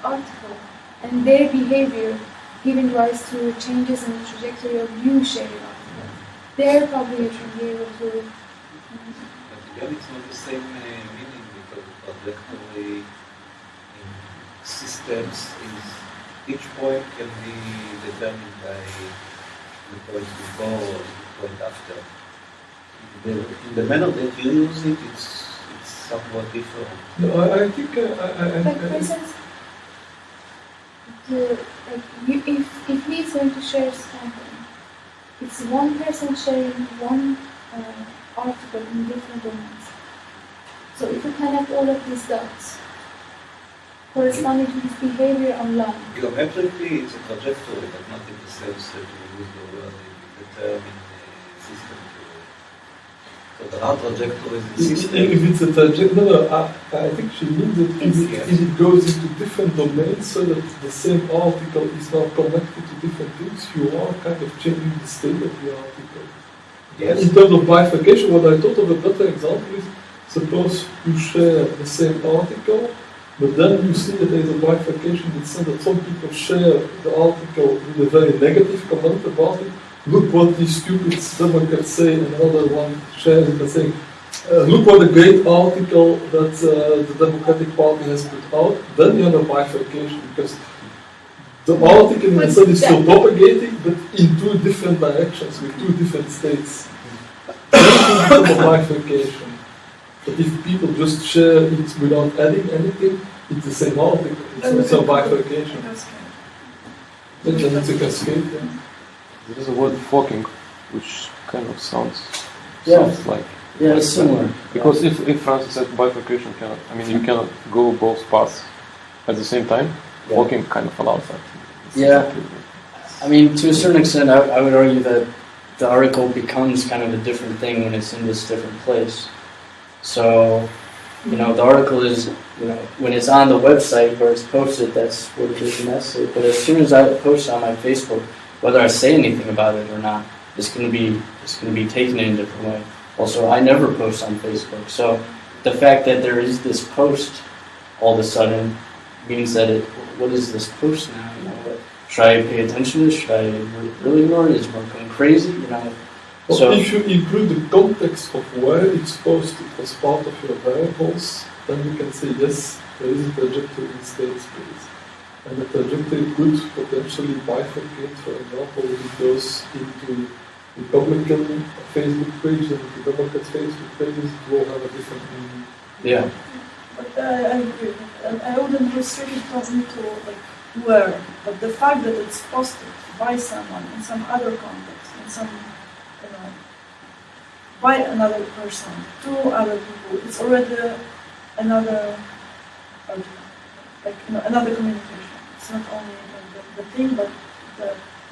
S4: article and their behavior giving rise to changes in the trajectory of you sharing article. There probably you can be able to.
S5: But again, it's not the same meaning because trajectory in systems is each point can be determined by the point before or the point after. In the manner that you use it, it's somewhat different.
S3: No, I think
S4: But for instance, if he is going to share something, it's one person sharing one article in different domains. So if you connect all of these dots, corresponding to his behavior online.
S5: Geometrically, it's a trajectory, but not in the sense that we use the word determine system. So there are trajectories in systems.
S3: if it's a trajectory, I think she means that if it goes into different domains so that the same article is now connected to different things, you are kind of changing the state of the article.
S5: Yes.
S3: In terms of bifurcation, what I thought of a better example is, suppose you share the same article, but then you see that there is a bifurcation that says that some people share the article with a very negative comment about it. Look what these stupid Democrats say, and another one shares it and saying, look what a great article that the Democratic Party has put out. Then you have a bifurcation, because the article in itself is still propagating, but in two different directions, with two different states. Then you have a bifurcation. But if people just share it without adding anything, it's the same article. It's a bifurcation. Then it's a cascade. Yeah.
S2: There is a word forking, which kind of sounds
S1: Yeah.
S2: like
S1: Yeah, it's similar.
S2: Because if Francis said bifurcation cannot, I mean, you cannot go both paths at the same time,
S1: Yeah.
S2: walking kind of allows that.
S1: Yeah. I mean, to a certain extent, I would argue that the article becomes kind of a different thing when it's in this different place. So, you know, the article is, you know, when it's on the website where it's posted, that's what it is in that state. But as soon as I post on my Facebook, whether I say anything about it or not, it's going to be taken in a different way. Also, I never post on Facebook, so the fact that there is this post all of a sudden means that what is this post now? You know, should I pay attention to this? Should I really ignore it? Is Mark going crazy? You know.
S3: Well,
S1: So
S3: if you include the context of where it's posted as part of your variables, then you can say yes, there is a trajectory in state space. And the trajectory could potentially bifurcate, for example, if it goes into Republican Facebook page and the Democrat Facebook pages, it will have a different meaning.
S1: yeah,
S6: But I agree. I wouldn't restrict it only to like where, but the fact that it's posted by someone in some other context, in some, you know, by another person to other people, it's already another argument, like, you know, another communication. It's not only like the thing, but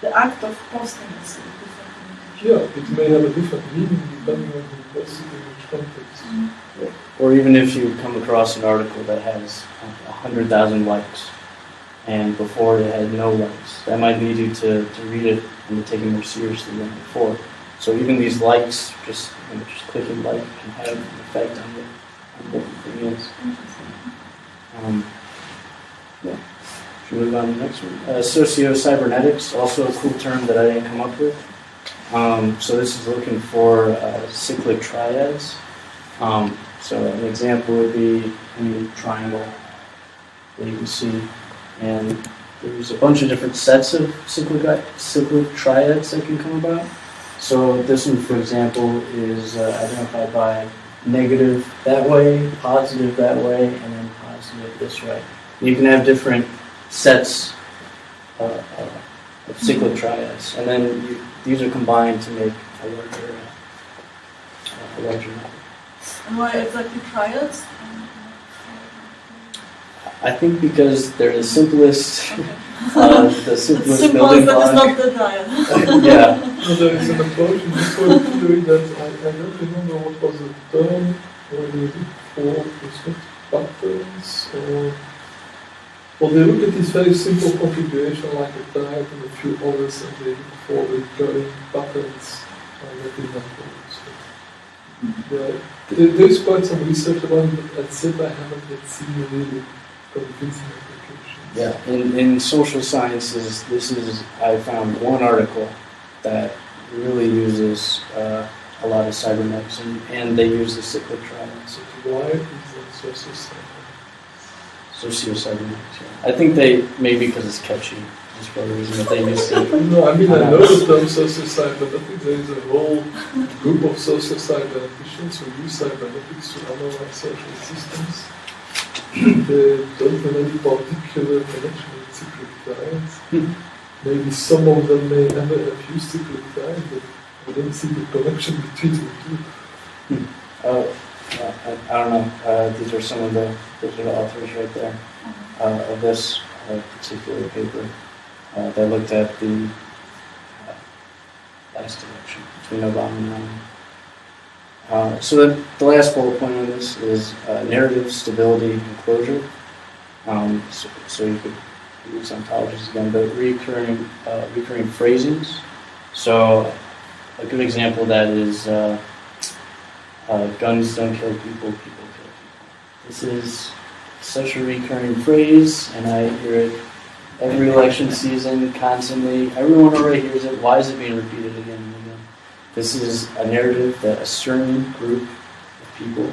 S6: the act of posting is a different communication.
S3: Yeah, it may have a different meaning depending on who posts it in which context.
S1: or even if you come across an article that has 100,000 likes, and before it had no likes, that might lead you to read it and to take it more seriously than before. So even these likes, just clicking like, can have an effect on what the thing is. Yeah. Should we move on to the next one? Socio-cybernetics, also a cool term that I didn't come up with. So this is looking for cyclic triads. So an example would be any triangle that you can see, and there's a bunch of different sets of cyclic triads that can come about. So this one, for example, is identified by negative that way, positive that way, and then positive this way. You can have different sets of cyclic triads, and then these are combined to make a larger number.
S6: And why exactly triads?
S1: I think because they're the simplest,
S6: Okay.
S1: the
S6: It's
S1: simplest
S6: simple,
S1: building
S6: but it's
S1: block.
S6: not the triad.
S1: Yeah,
S3: So there is an approach in this whole theory that I don't remember what was the term where they look for respect patterns or well, they look at this very simple configuration like a type and a few others and they look for recurring patterns within that code. So, there's quite some research about it, but at SIP I haven't yet seen really convincing applications.
S1: yeah. In social sciences, I found one article that really uses a lot of cybernetics, and they use the cyclic triads.
S3: So why is that so sustainable?
S1: Socio-cybernetics, yeah. I think they, maybe because it's catchy, is probably the reason that they used it.
S3: No, I mean, I know the term socio-cybernetics. There is a whole group of socio-cyberneticians who use cybernetics to analyze social systems. They don't have any particular connection with cyclic triads. Maybe some of them may never have used cyclic triads, but I don't see the connection between the two.
S1: I don't know. These are some of the authors right there of this particular paper that looked at the last election between Obama and Romney. So the last bullet point on this is narrative stability and closure. So you could use ontologies again, but recurring phrasings. So a good example of that is guns don't kill people, people kill people. This is such a recurring phrase, and I hear it every election season, constantly. Everyone already hears it. Why is it being repeated again and again? This is a narrative that a certain group of people,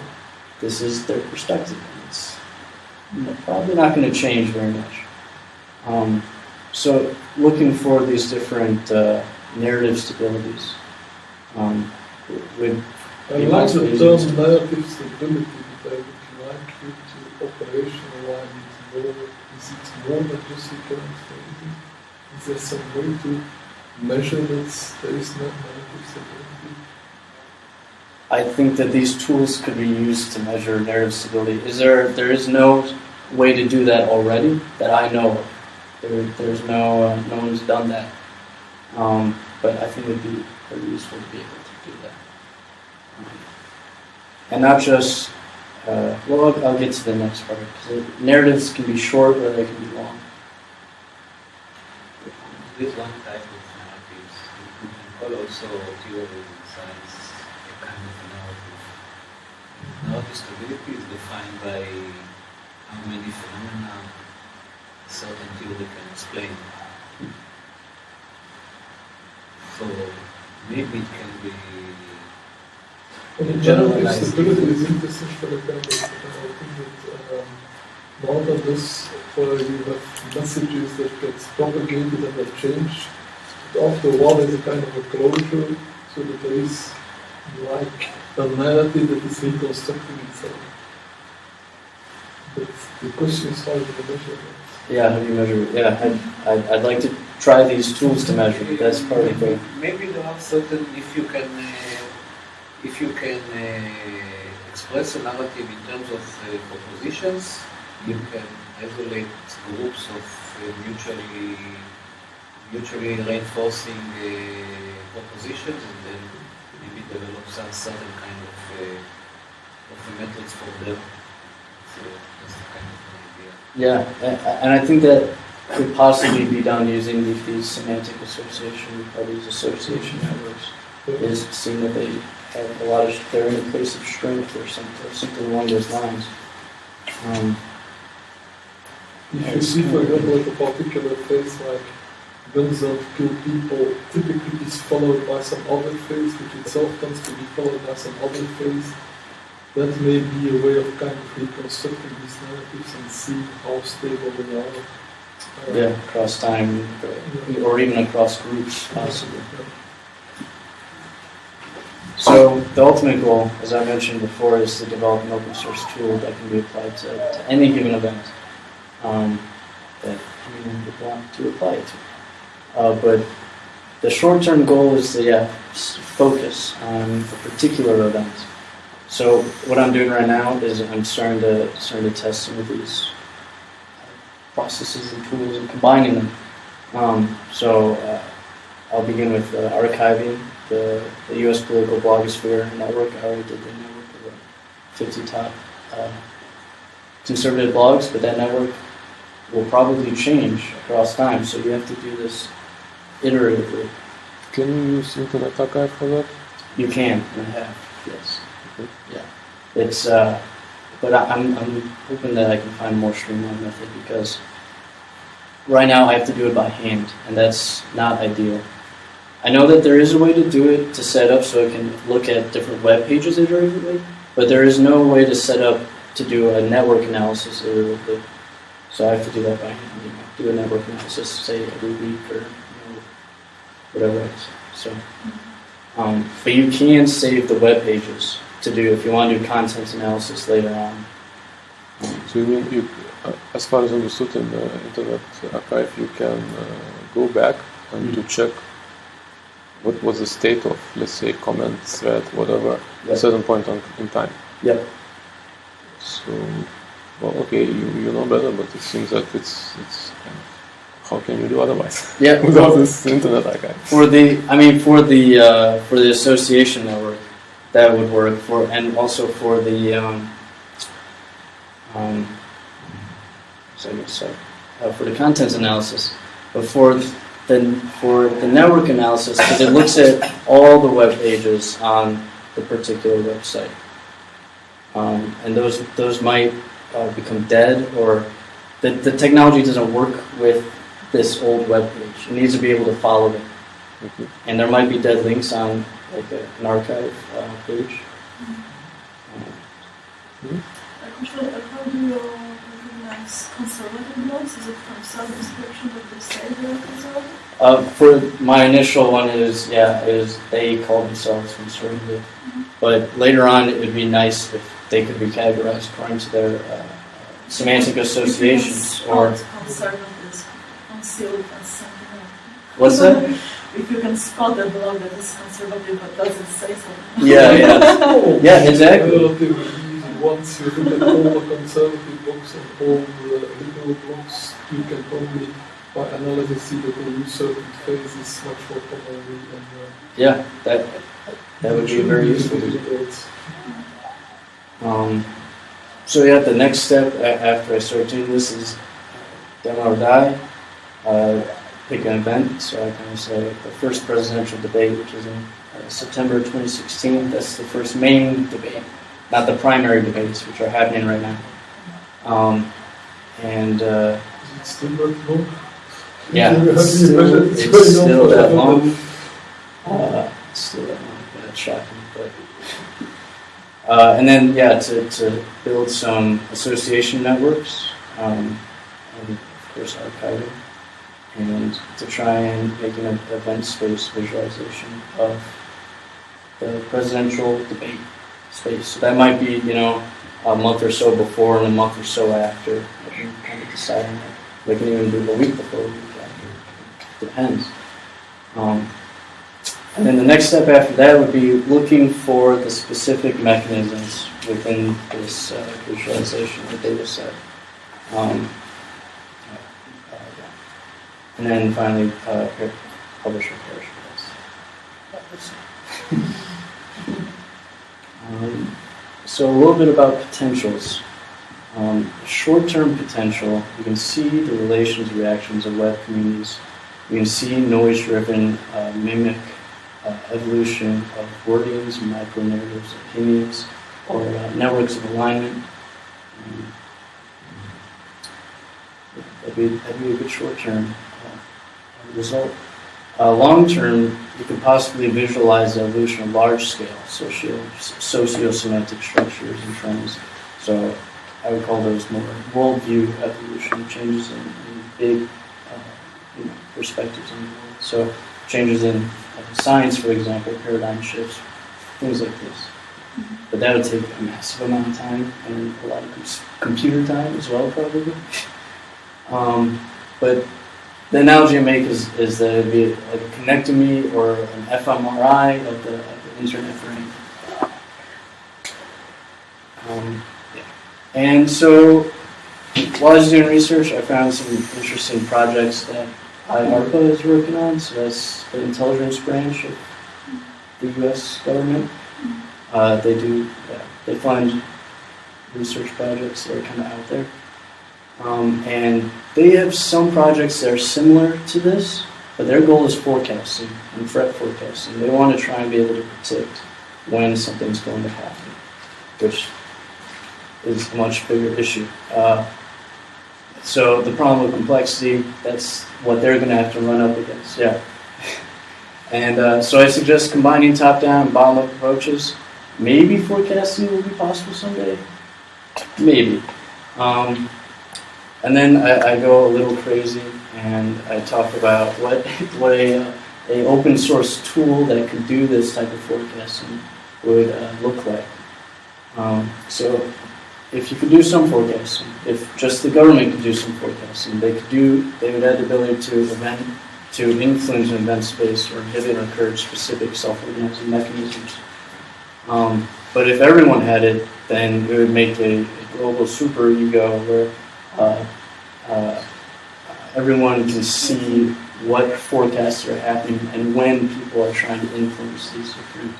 S1: this is their perspective. It's probably not going to change very much. So looking for these different narrative stabilities would
S3: I
S1: be
S3: like
S1: nice
S3: the
S1: to use.
S3: term narrative stability, but I would like you to operationalize it more. Is it more than just recurrent phrasing? Is there some way to measure that there is not narrative stability?
S1: I think that these tools could be used to measure narrative stability. There is no way to do that already that I know of. There's no one's done that. But I think it would be very useful to be able to do that. And not just, I'll get to the next part. Because narratives can be short or they can be long.
S5: With one type of narratives, you can call also theory in science a kind of a narrative. Narrative stability is defined by how many phenomena a certain theory can explain. So maybe it can be
S3: Narrative
S5: generalized.
S3: stability is interesting for the kind of thing that now that this, where you have messages that get propagated and that change, after a while there's a kind of a closure, so that there is like a narrative that is reconstructing itself. But the question is how you measure that.
S1: Yeah, how do you measure it? Yeah, I'd like to try these tools to measure it. That's part of the...
S5: Maybe there are certain, if you can express a narrative in terms of propositions, you can isolate groups of mutually reinforcing propositions, and then maybe develop some certain kind of methods for them. So that's the kind of an idea.
S1: Yeah, and I think that could possibly be done using these semantic association or these association networks. Is seeing that they have a lot of, they're in a place of strength or something along those lines.
S3: If you see, for example, like a particular phase like guns don't kill people, typically is followed by some other phase, which itself tends to be followed by some other phase. That may be a way of kind of reconstructing these narratives and seeing how stable they are.
S1: Yeah, across time, or even across groups, possibly. So the ultimate goal, as I mentioned before, is to develop an open source tool that can be applied to any given event that anyone would want to apply it to. But the short-term goal is to focus on a particular event. So what I'm doing right now is I'm starting to test some of these processes and tools and combining them. I'll begin with archiving the U.S. political blogosphere network. I already did the network of the 50 top conservative blogs, but that network will probably change across time, so you have to do this iteratively.
S2: Can you use Internet Archive for that?
S1: You can, and I have, yes.
S2: Okay.
S1: Yeah. It's, but I'm hoping that I can find a more streamlined method, because right now I have to do it by hand, and that's not ideal. I know that there is a way to do it, to set up so it can look at different web pages iteratively, but there is no way to set up to do a network analysis iteratively. So I have to do that by hand, do a network analysis, say every week or whatever else. So, but you can save the web pages to do if you want to do content analysis later on.
S2: So you mean as far as I understood in the Internet Archive, you can go back and to check what was the state of, let's say, comment, thread, whatever, at a certain point in time.
S1: Yep.
S2: So, well, okay, you know better, but it seems that it's kind of, how can you do otherwise?
S1: Yeah.
S2: Without this Internet Archive.
S1: For the association network, that would work and also for the for the content analysis, but for the network analysis, because it looks at all the web pages on the particular website, and those might become dead, or the technology doesn't work with this old web page. It needs to be able to follow it, and there might be dead links on like an archive page.
S6: How do you recognize conservative blogs? Is it from self-description that they say they're conservative?
S1: For my initial one is they call themselves conservative, but later on it would be nice if they could be categorized according to their semantic associations. Or
S6: conservative is concealed as something else.
S1: what's that?
S6: if you can spot a blog that is conservative but doesn't say so.
S1: Yeah, exactly.
S3: Relatively easy. Once you look at all the conservative blogs and all the liberal blogs, you can probably, by analysis, see that they use certain phrases much more commonly than
S1: Yeah, that would be very useful. So yeah, the next step after I start doing this is demo or die. Pick an event. So I kind of say the first presidential debate, which is in September 2016. That's the first main debate, not the primary debates, which are happening right now.
S3: Is it still that long?
S1: Yeah, it's still that long. It's still that long. That's shocking, but. And then, to build some association networks, and of course archiving, and to try and make an event space visualization of the presidential debate space. So that might be, a month or so before and a month or so after. I can kind of decide on that. We can even do a week before, a week after. Depends. And then the next step after that would be looking for the specific mechanisms within this visualization, the data set. And then finally, publish or perish. So a little bit about potentials. Short-term potential, you can see the relations, reactions of web communities. You can see noise-driven mimic evolution of wordings, micro-narratives, opinions, or networks of alignment. That'd be a good short-term result. Long-term, you could possibly visualize the evolution of large-scale socio-semantic structures and trends. So I would call those more worldview evolution, changes in big perspectives in the world. So changes in science, for example, paradigm shifts, things like this. But that would take a massive amount of time and a lot of computer time as well, probably. But the analogy I make is that it'd be like a connectomy or an fMRI of the internet brain. And so while I was doing research, I found some interesting projects that ARPA is working on. So that's the intelligence branch of the U.S. government. They fund research projects that are kind of out there. And they have some projects that are similar to this, but their goal is forecasting and threat forecasting. They want to try and be able to predict when something's going to happen, which is a much bigger issue. So the problem with complexity, that's what they're going to have to run up against, yeah. And so I suggest combining top-down and bottom-up approaches. Maybe forecasting will be possible someday. Maybe. And then I go a little crazy and I talk about what a open source tool that could do this type of forecasting would look like. So if you could do some forecasting, if just the government could do some forecasting, they would have the ability to influence an event space or inhibit or encourage specific self-organizing mechanisms. But if everyone had it, then it would make a global super ego where everyone can see what forecasts are happening and when people are trying to influence these different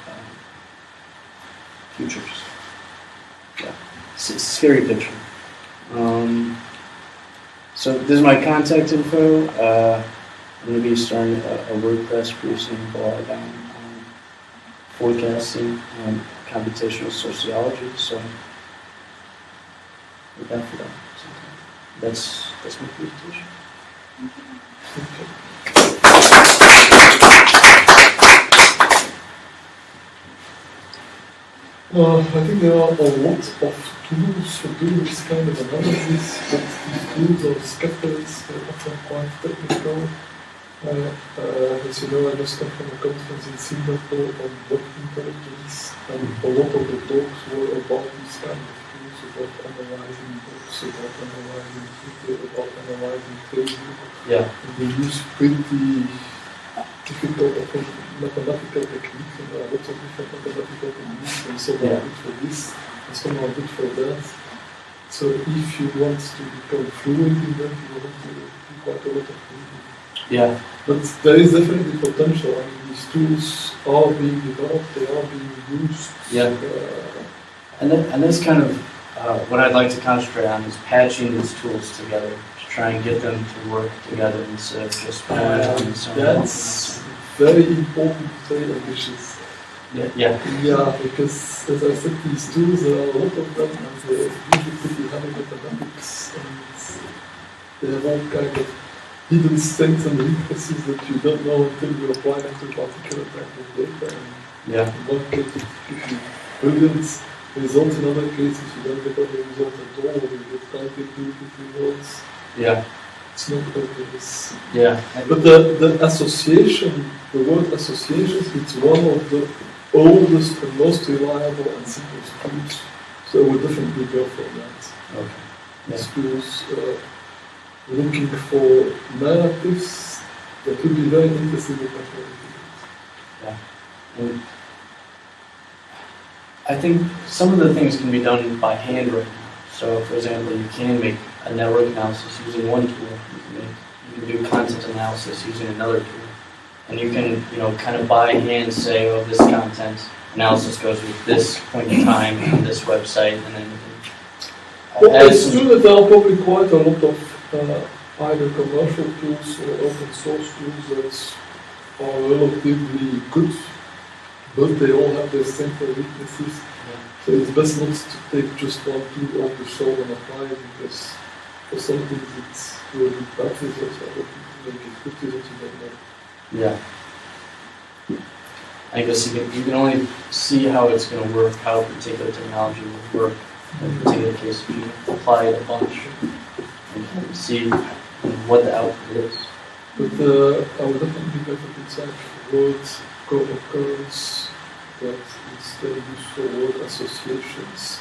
S1: futures. Yeah. It's a scary picture. So this is my contact info. I'm going to be starting a WordPress producing blog on forecasting and computational sociology. So look out for that. That's my presentation.
S3: I think there are a lot of tools for doing this kind of analysis, but these tools are scattered, they're often quite technical. As you know, I just come from a conference in Singapore on bot intelligence, and a lot of the talks were about these kind of tools, about analyzing books, about analyzing Twitter, about analyzing Facebook.
S1: Yeah.
S3: And they use pretty difficult mathematical techniques, and there are lots of different mathematical techniques, and some are good for this, and some are good for that. So if you want to become fluent in that, you want to do quite a lot of reading.
S1: Yeah.
S3: But there is definitely potential. I mean, these tools are being developed, they are being used.
S1: Yeah. And that's kind of what I'd like to concentrate on is patching these tools together to try and get them to work together instead of just
S3: that's very important to say ambitious.
S1: Yeah.
S3: Yeah, because as I said, these tools, there are a lot of them, and they're usually pretty heavy mathematics, and they have all kind of hidden strengths and weaknesses that you don't know until you apply them to a particular type of data. And in one case, it gives you brilliant results, in other cases, you don't get any results at all, or you get quite intuitive results.
S1: Yeah.
S3: It's not obvious.
S1: Yeah.
S3: But the association, the word associations, it's one of the oldest and most reliable and simplest tools. So I would definitely go for that.
S1: Okay.
S3: These tools, looking for narratives that would be very interesting in mathematics.
S1: Yeah. And I think some of the things can be done by hand right now. So, for example, you can make a network analysis using one tool. You can do content analysis using another tool. And you can, kind of by hand say, oh, this content analysis goes with this point in time on this website, and then you can
S3: Well, it's true that there are probably quite a lot of either commercial tools or open source tools that are relatively good, but they all have their strengths and weaknesses. So it's best not to take just one tool off the shelf and apply it, because for some things it's really bad results, for other things make it good results, you don't know.
S1: Yeah. I guess you can only see how it's going to work, how a particular technology will work in a particular case if you apply it a bunch and see what the output is.
S3: But I would definitely go for things like word co-occurrence, that instead use for word associations.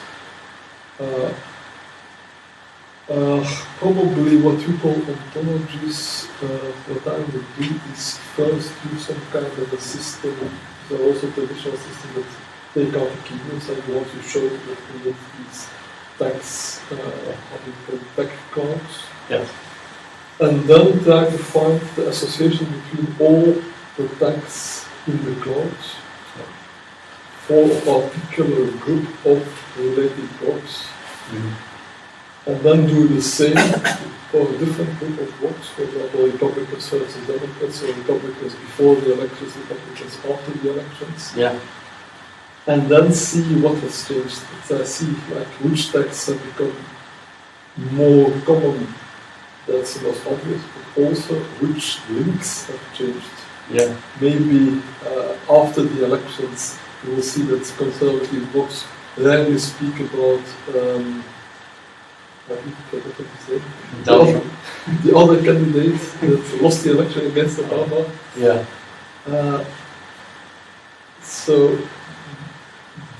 S3: Probably what you call ontologies, what I would do is first do some kind of a system. There are also traditional systems that take out the keywords and want to show that create these tags, tag cards.
S1: Yeah.
S3: And then try to find the association between all the tags in the clouds for a particular group of related blocks.
S1: Mm-hmm.
S3: And then do the same for a different group of blocks, for example, Republicans versus Democrats, or Republicans before the elections, Republicans after the elections.
S1: Yeah.
S3: And then see what has changed. So see which tags have become more common. That's the most obvious, but also which links have changed.
S1: Yeah.
S3: Maybe after the elections, you will see that conservative blocs rarely speak about the other candidate that lost the election against Obama.
S1: Yeah.
S3: So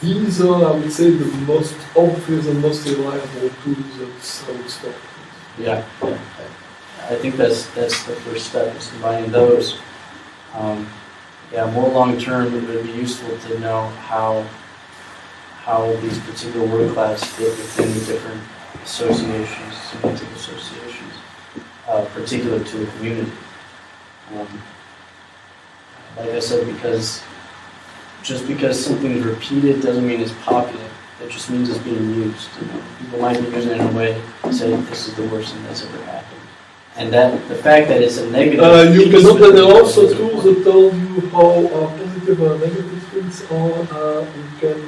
S3: these are, I would say, the most obvious and most reliable tools that I would start with.
S1: Yeah. I think that's the first step, is combining those. More long term, it would be useful to know how these particular word clouds fit within the different associations, semantic associations, particular to a community. Like I said, just because something's repeated doesn't mean it's popular. It just means it's being used. People might be using it in a way to say this is the worst thing that's ever happened. And that the fact that it's a negative.
S3: There are also tools that tell you how positive or negative things are. You can,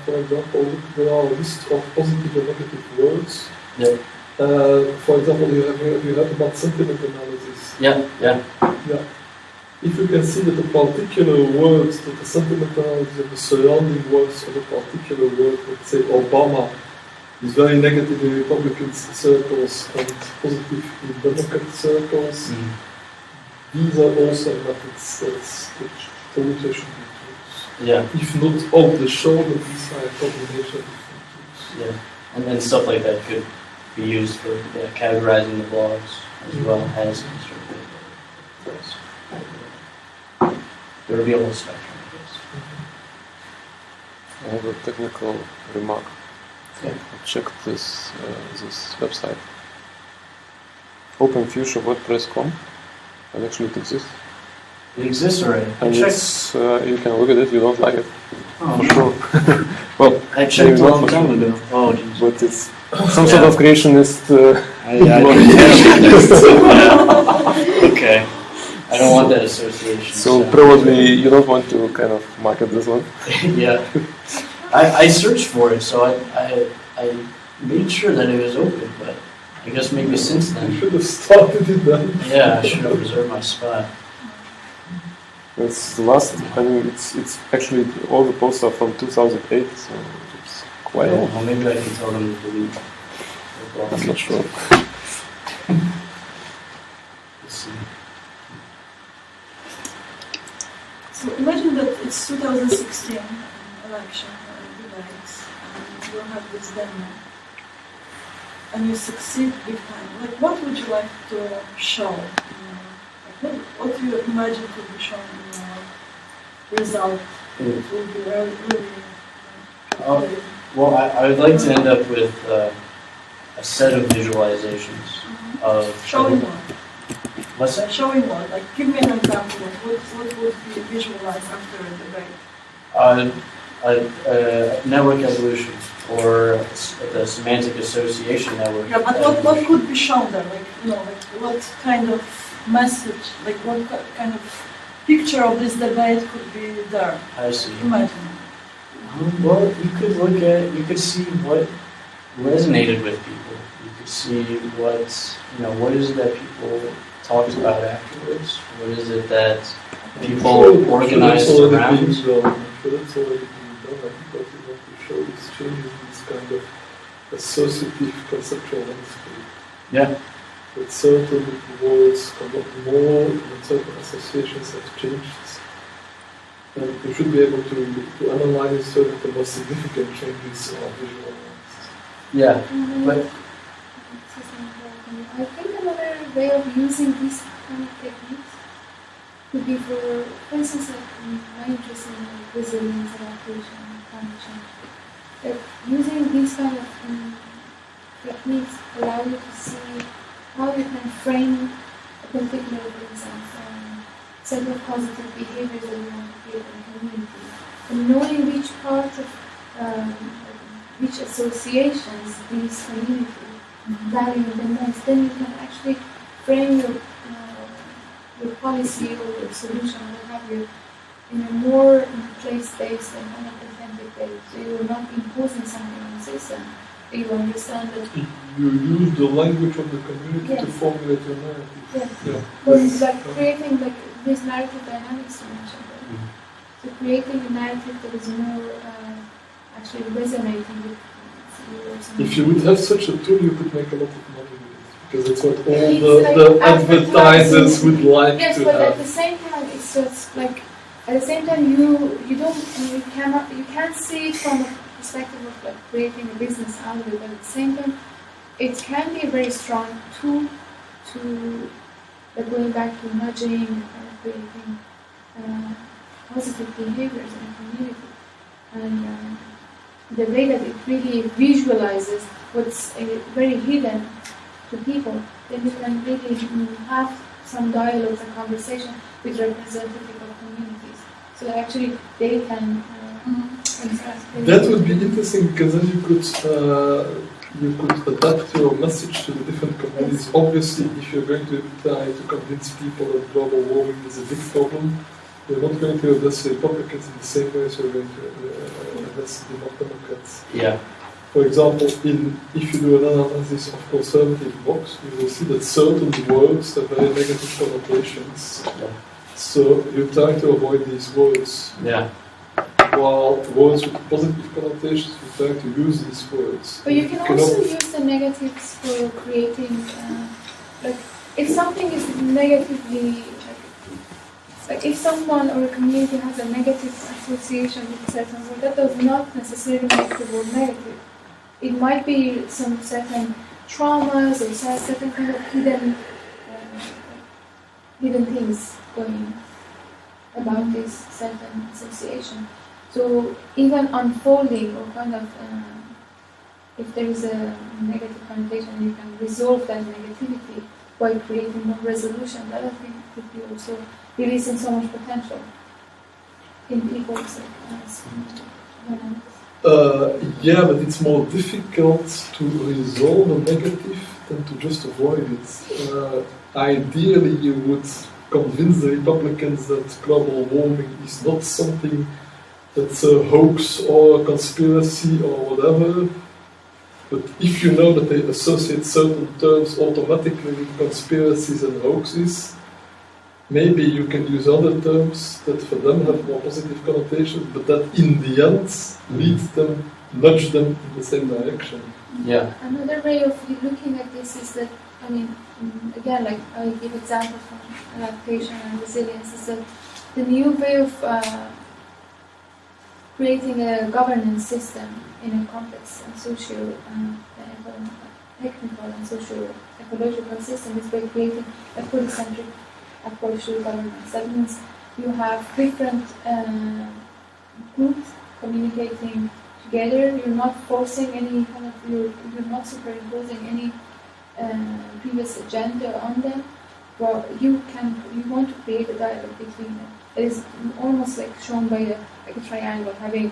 S3: for example, look, there are a list of positive and negative words.
S1: Yep.
S3: For example, you have about sentiment analysis.
S1: Yeah.
S3: If you can see that the particular words, that the sentiment analysis of the surrounding words of a particular word, let's say Obama, is very negative in Republican circles and positive in Democrat circles.
S1: Mm.
S3: These are also methods that should be used.
S1: Yeah.
S3: If not off the shoulder, these are a combination of different tools.
S1: Yeah. And then stuff like that could be used for categorizing the blogs as well as constructive. There would be a whole spectrum of this.
S2: I have a technical remark.
S1: Yeah.
S2: I checked this website. OpenFuture.WordPress.com, and actually it exists.
S1: It exists already.
S2: And it's, you can look at it, you don't like it.
S1: Oh,
S2: For sure. Well,
S1: I checked a
S2: maybe not
S1: long
S2: for
S1: time
S2: sure.
S1: ago. Oh, jeez.
S2: But it's some sort of creationist.
S1: Okay. I don't want that association.
S2: So probably you don't want to kind of market this one.
S1: Yeah. I searched for it, so I made sure that it was open, but I guess maybe since
S3: You
S1: then.
S3: should have started it then.
S1: Yeah, I should have reserved my spot.
S2: It's the last. I mean, it's actually all the posts are from 2008, so it's quite old.
S1: Well, maybe I can tell them to delete.
S2: I'm not sure.
S1: Let's see.
S6: So imagine that it's 2016 election debates, and you have this demo, and you succeed big time. Like, what would you like to show? What do you imagine could be shown in your result? It will be really
S1: Well, I would like to end up with a set of visualizations of
S6: showing one.
S1: What's that?
S6: Showing one. Like, give me an example of what would be visualized after a debate.
S1: Network evolution or the semantic association network.
S6: Yeah, but what could be shown there? Like, like what kind of message, like what kind of picture of this debate could be there?
S1: I see.
S6: Imagine.
S1: Well, you could see what resonated with people. You could see what is it that people talked about afterwards? What is it that people organized around?
S3: I'm sure that's already being done. I think what we want to show is changes in this kind of associative conceptual landscape.
S1: Yeah.
S3: That certain words come up more and certain associations have changed. And we should be able to analyze so that the most significant changes are visualized.
S1: Yeah, but
S4: I think another way of using these kind of techniques could be for instance, like my interest in resilience, adaptation, and climate change. That using these kind of techniques allow you to see how you can frame a particular, for instance, set of positive behaviors that you want to create in a community, and knowing which part of which associations these communities value the most, then you can actually frame your policy or your solution, what have you, in a more place-based and unauthentic way. So you're not imposing something on the system. You understand that
S3: You use the language of the community to formulate your narrative.
S4: Or like creating like this narrative dynamics you mentioned. Right? So creating a narrative that is more actually resonating with you.
S3: If you would have such a tool, you could make a lot of money with it, because that's what all
S4: It's
S3: the
S4: like
S3: advertisers would like
S4: yes,
S3: to
S4: but
S3: have.
S4: at the same time, it's just like at the same time you can't see it from a perspective of like creating a business out of it, but at the same time, it can be a very strong tool to going back to nudging and creating positive behaviors in a community, and the way that it really visualizes what's very hidden to people, then you can really have some dialogues and conversation with representative of communities, so that actually they can interact.
S3: That would be interesting, because then you could adapt your message to the different communities. Obviously, if you're going to try to convince people that global warming is a big problem, you're not going to address the Republicans in the same way as you're going to address the Democrats.
S1: yeah,
S3: For example, if you do an analysis of conservative vox, you will see that certain words have very negative connotations. So you try to avoid these words.
S1: yeah.
S3: While words with positive connotations, you try to use these words.
S4: But you can also use the negatives for creating, like, if something is negatively, like if someone or a community has a negative association with a certain word, that does not necessarily make the word negative. It might be some certain traumas or certain kind of hidden things going on. about this certain association. So even unfolding or kind of, if there is a negative connotation, you can resolve that negativity by creating more resolution. That I think could be also releasing so much potential in people's dynamics.
S3: Yeah, but it's more difficult to resolve a negative than to just avoid it. Ideally, you would convince the Republicans that global warming is not something that's a hoax or a conspiracy or whatever. But if you know that they associate certain terms automatically with conspiracies and hoaxes, maybe you can use other terms that for them have more positive connotations, but that in the end leads them, nudge them in the same direction.
S1: Yeah.
S4: Another way of looking at this is that, I mean, again, like I give examples from adaptation and resilience, is that the new way of creating a governance system in a complex and technical and socio-ecological system is by creating a polycentric approach to governance. That means you have different groups communicating together. You're not forcing any kind of, you're not superimposing any previous agenda on them. Well, you want to create a dialogue between them. It is almost like shown by a triangle, having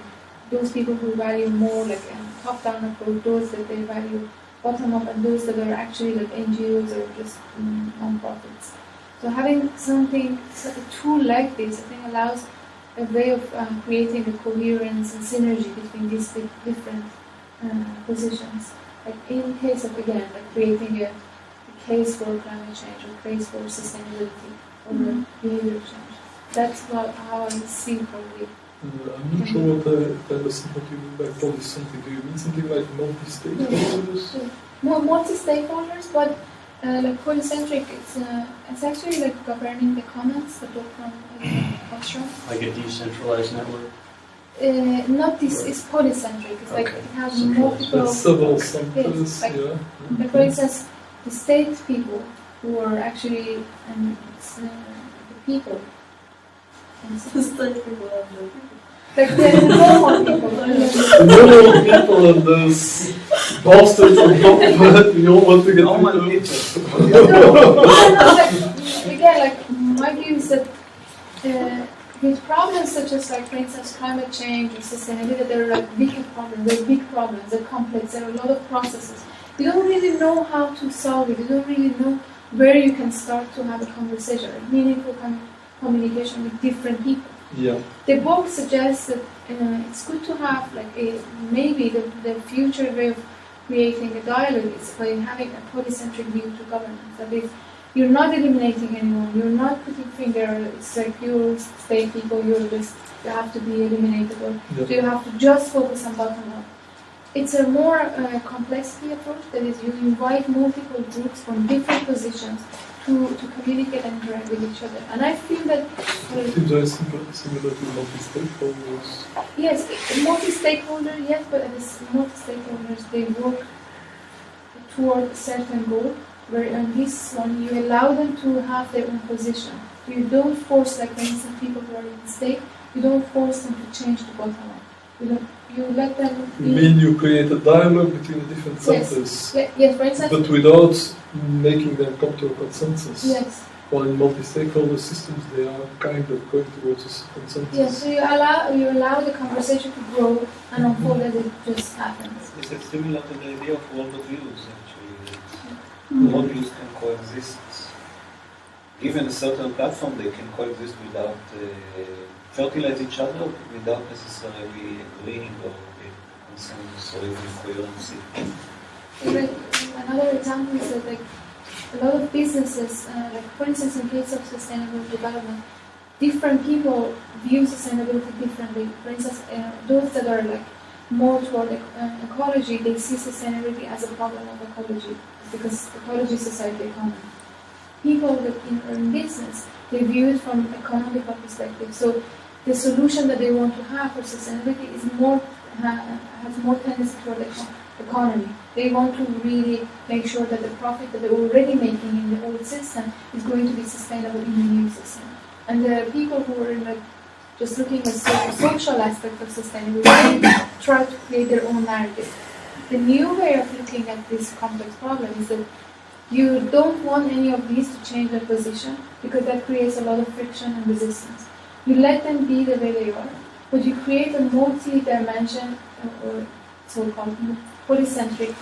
S4: those people who value more like a top-down approach, those that they value bottom-up, and those that are actually like NGOs or just non-profits. So having a tool like this, I think allows a way of creating a coherence and synergy between these different positions. Like in case of, again, like creating a case for climate change or case for sustainability or behavior change. That's how I see probably.
S3: I'm not sure what I understand what you mean by polycentric. Do you mean something like multi-stakeholders?
S4: More multi-stakeholders, but like polycentric, it's actually like governing the commons that look from Ostrom.
S1: Like a decentralized network?
S4: Not this, it's polycentric. It's like it has multiple.
S3: That's several centers,
S4: like,
S3: yeah.
S4: Like for instance, the state people who are actually the people.
S6: The state people are the people.
S4: Like the normal people.
S3: The normal people and those bastards on top of it, we all want to get
S5: Normal
S3: rid
S5: people.
S4: Again, like my view is that with problems such as, like, for instance, climate change or sustainability, there are like big problems, they're complex, there are a lot of processes. You don't really know how to solve it, you don't really know where you can start to have a conversation, like meaningful communication with different people.
S3: Yeah.
S4: The book suggests that it's good to have like maybe the future way of creating a dialogue is by having a polycentric view to governance. That is, you're not eliminating anyone, you're not putting finger, it's like you state people, you have to be eliminated, or so you have to just focus on bottom up. It's a more complexity approach, that is, you invite multiple groups from different positions to communicate and interact with each other. And I feel that...
S3: It seems very similar to multi-stakeholders.
S4: Yes, multi-stakeholder, yes, but as multi-stakeholders, they work toward a certain goal, where on this one, you allow them to have their own position. You don't force, like for instance, people who are in the state, you don't force them to change the bottom line. You let them...
S3: You mean you create a dialogue between the different centers?
S4: Yes, for instance...
S3: But without making them come to a consensus?
S4: Yes.
S3: While in multi-stakeholder systems, they are kind of going towards a consensus.
S4: Yes, so you allow the conversation to grow and unfold as it just happens.
S5: This is similar to the idea of world of views, actually. World views can coexist. Given a certain platform, they can coexist without fertilize each other, without necessarily agreeing or consensus or even coherency.
S4: Another example is that, like, a lot of businesses, like for instance in case of sustainable development, different people view sustainability differently. For instance, those that are like more toward ecology, they see sustainability as a problem of ecology, because ecology is society economy. People that are in business, they view it from economical perspective. So the solution that they want to have for sustainability is has more tendency toward the economy. They want to really make sure that the profit that they're already making in the old system is going to be sustainable in the new system. And the people who are just looking at the social aspect of sustainability try to create their own narrative. The new way of looking at this complex problem is that you don't want any of these to change their position because that creates a lot of friction and resistance. You let them be the way they are, but you create a multi-dimension or so-called polycentric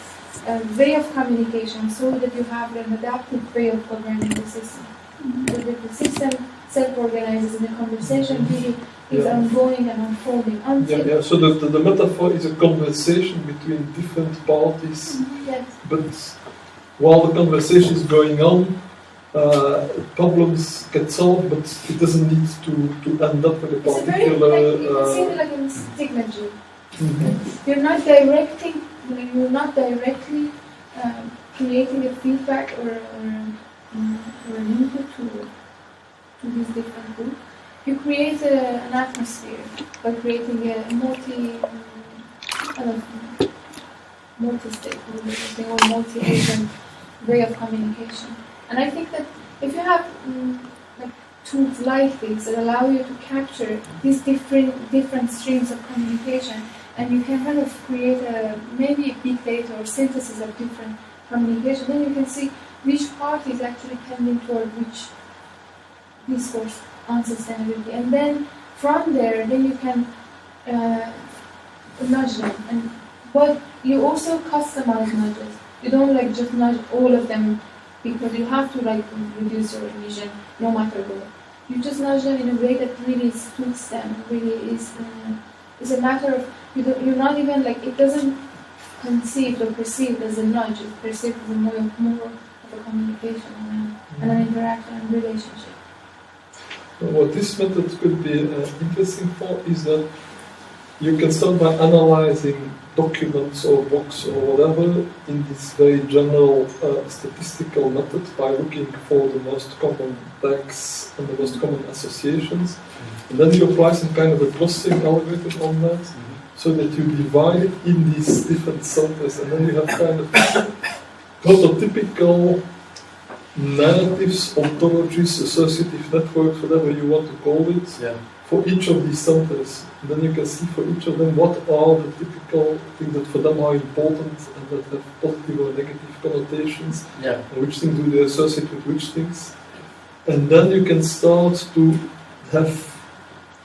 S4: way of communication so that you have an adaptive way of governing the system. So that the system self-organizes and the conversation really is ongoing and unfolding until...
S3: So the metaphor is a conversation between different parties,
S4: Yes.
S3: but while the conversation is going on, problems get solved, but it doesn't need to end up with a
S4: It's a very,
S3: particular...
S4: you can see it like in stigmagy.
S3: Mhm.
S4: You're not directly creating a feedback or an input to these different groups. You create an atmosphere by creating a multi-stakeholder or multi-agent way of communication. And I think that if you have tools like this that allow you to capture these different streams of communication, and you can kind of create maybe a big data or synthesis of different communication, then you can see which party is actually tending toward which discourse on sustainability. And then from there, then you can nudge them. But you also customize nudges. You don't just nudge all of them because you have to reduce your emission no matter what. You just nudge them in a way that really suits them. Really is a matter of you're not even it doesn't conceived or perceived as a nudge. It's perceived as more of a communication and an interaction and relationship.
S3: What this method could be interesting for is that you can start by analyzing documents or books or whatever in this very general statistical method by looking for the most common tags and the most common associations. And then you apply some kind of a clustering algorithm on that so that you divide it in these different centers, and then you have kind of prototypical narratives, ontologies, associative networks, whatever you want to call it, for each of these centers. And then you can see for each of them what are the typical things that for them are important and that have positive or negative connotations, and which things do they associate with which things. And then you can start to have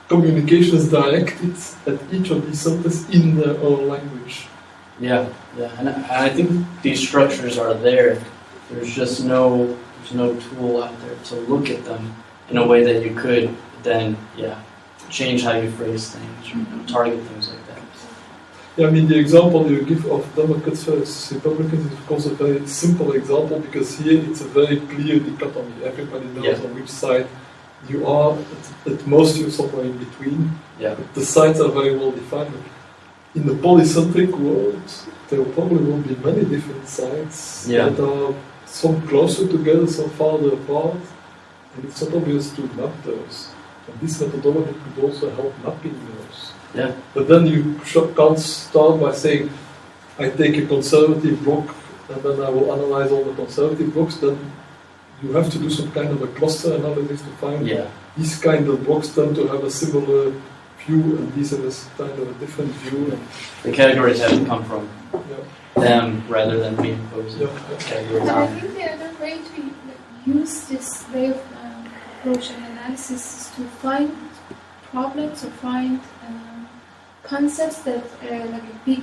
S3: communications directed at each of these centers in their own language.
S1: And I think these structures are there. There's just no tool out there to look at them in a way that you could then change how you phrase things or target things like that.
S3: Yeah, I mean the example you give of Democrats versus Republicans is of course a very simple example because here it's a very clear dichotomy. Everybody knows on which side you are. At most you're somewhere in between. But the sides are very well defined. In the polycentric world, there probably will be many different sides that are some closer together, some farther apart, and it's not obvious to map those. And this methodology could also help mapping those. But then you can't start by saying, I take a conservative block and then I will analyze all the conservative blocks. Then you have to do some kind of a cluster analysis to find these kind of blocks tend to have a similar view and these have a kind of a different view. And
S1: the categories have to come from them rather than me imposing categories.
S4: And I think the other way to use this way of approach and analysis is to find problems or find concepts that like a big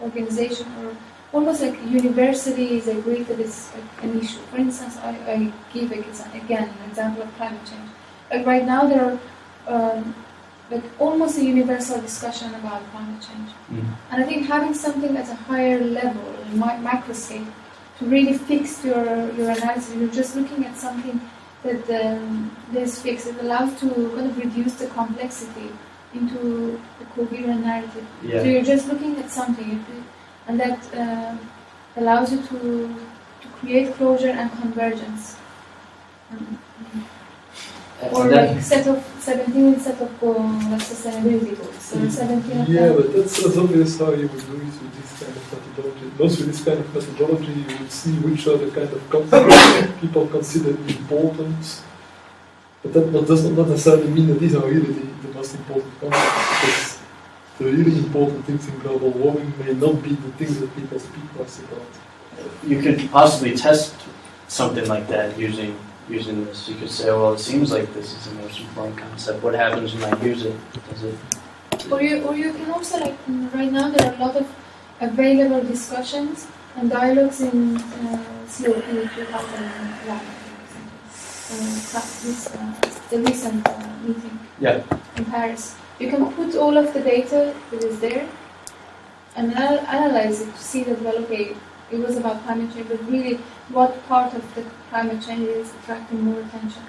S4: organization or almost like universities agree that it's an issue. For instance, I give again an example of climate change. Like right now there are like almost a universal discussion about climate change. And I think having something at a higher level, macro scale, to really fix your analysis, you're just looking at something that is fixed. It allows to kind of reduce the complexity into a coherent narrative. So you're just looking at something, and that allows you to create closure and convergence. Or like set of 17 set of like sustainability goals. So 17 of them.
S3: But that's obvious how you would do it with this kind of methodology. Most with this kind of methodology, you would see which are the kind of concepts people consider important But that does not necessarily mean that these are really the most important concepts, because the really important things in global warming may not be the things that people speak much about.
S1: You could possibly test something like that using this. You could say, well, it seems like this is the most important concept. What happens when I use it? Does it?
S4: Or you can also, like, right now there are a lot of available discussions and dialogues in COP 2001. The recent meeting in Paris. You can put all of the data that is there and analyze it to see that, well, okay, it was about climate change, but really what part of the climate change is attracting more attention.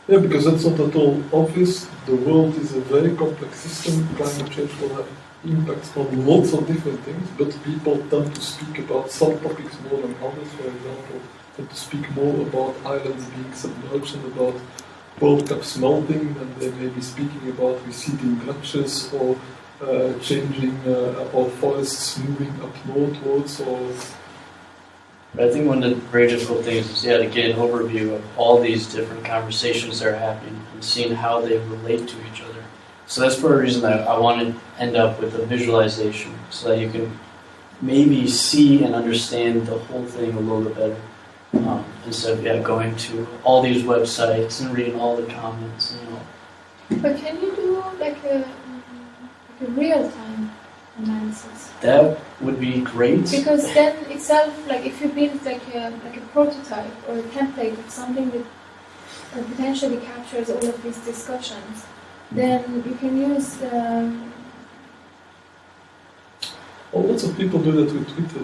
S3: Yeah, because that's not at all obvious. The world is a very complex system. Climate change will have impacts on lots of different things, but people tend to speak about some topics more than others. For example, tend to speak more about islands being submerged and about world caps melting, and they may be speaking about receding glaciers or changing or forests moving up northwards.
S1: But I think one of the very difficult things is, to get an overview of all these different conversations that are happening and seeing how they relate to each other. So that's for a reason that I want to end up with a visualization so that you can maybe see and understand the whole thing a little bit better. Instead of going to all these websites and reading all the comments.
S4: But can you do like a real-time analysis?
S1: That would be great.
S4: Because then itself, like if you build like a prototype or a template of something that potentially captures all of these discussions, then you can use.
S3: Lots of people do that with Twitter.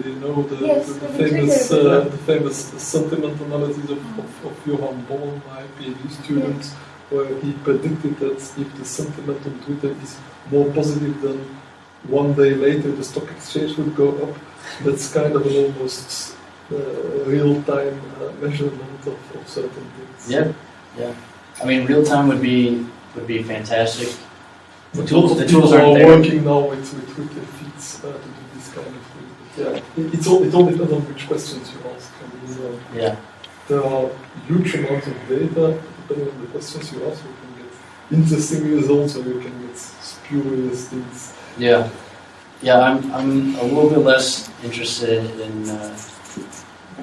S3: The famous sentiment analysis of Johan Boll, my PhD student, where he predicted that if the sentiment on Twitter is more positive, then one day later the stock exchange would go up. That's kind of an almost real-time measurement of certain things.
S1: Yeah. I mean, real-time would be fantastic. The tools
S3: people
S1: aren't
S3: are
S1: there.
S3: working now with Twitter feeds to do this kind of thing. But it all depends on which questions you ask. There are huge amounts of data. Depending on the questions you ask, you can get interesting results or you can get spurious things.
S1: I'm a little bit less interested in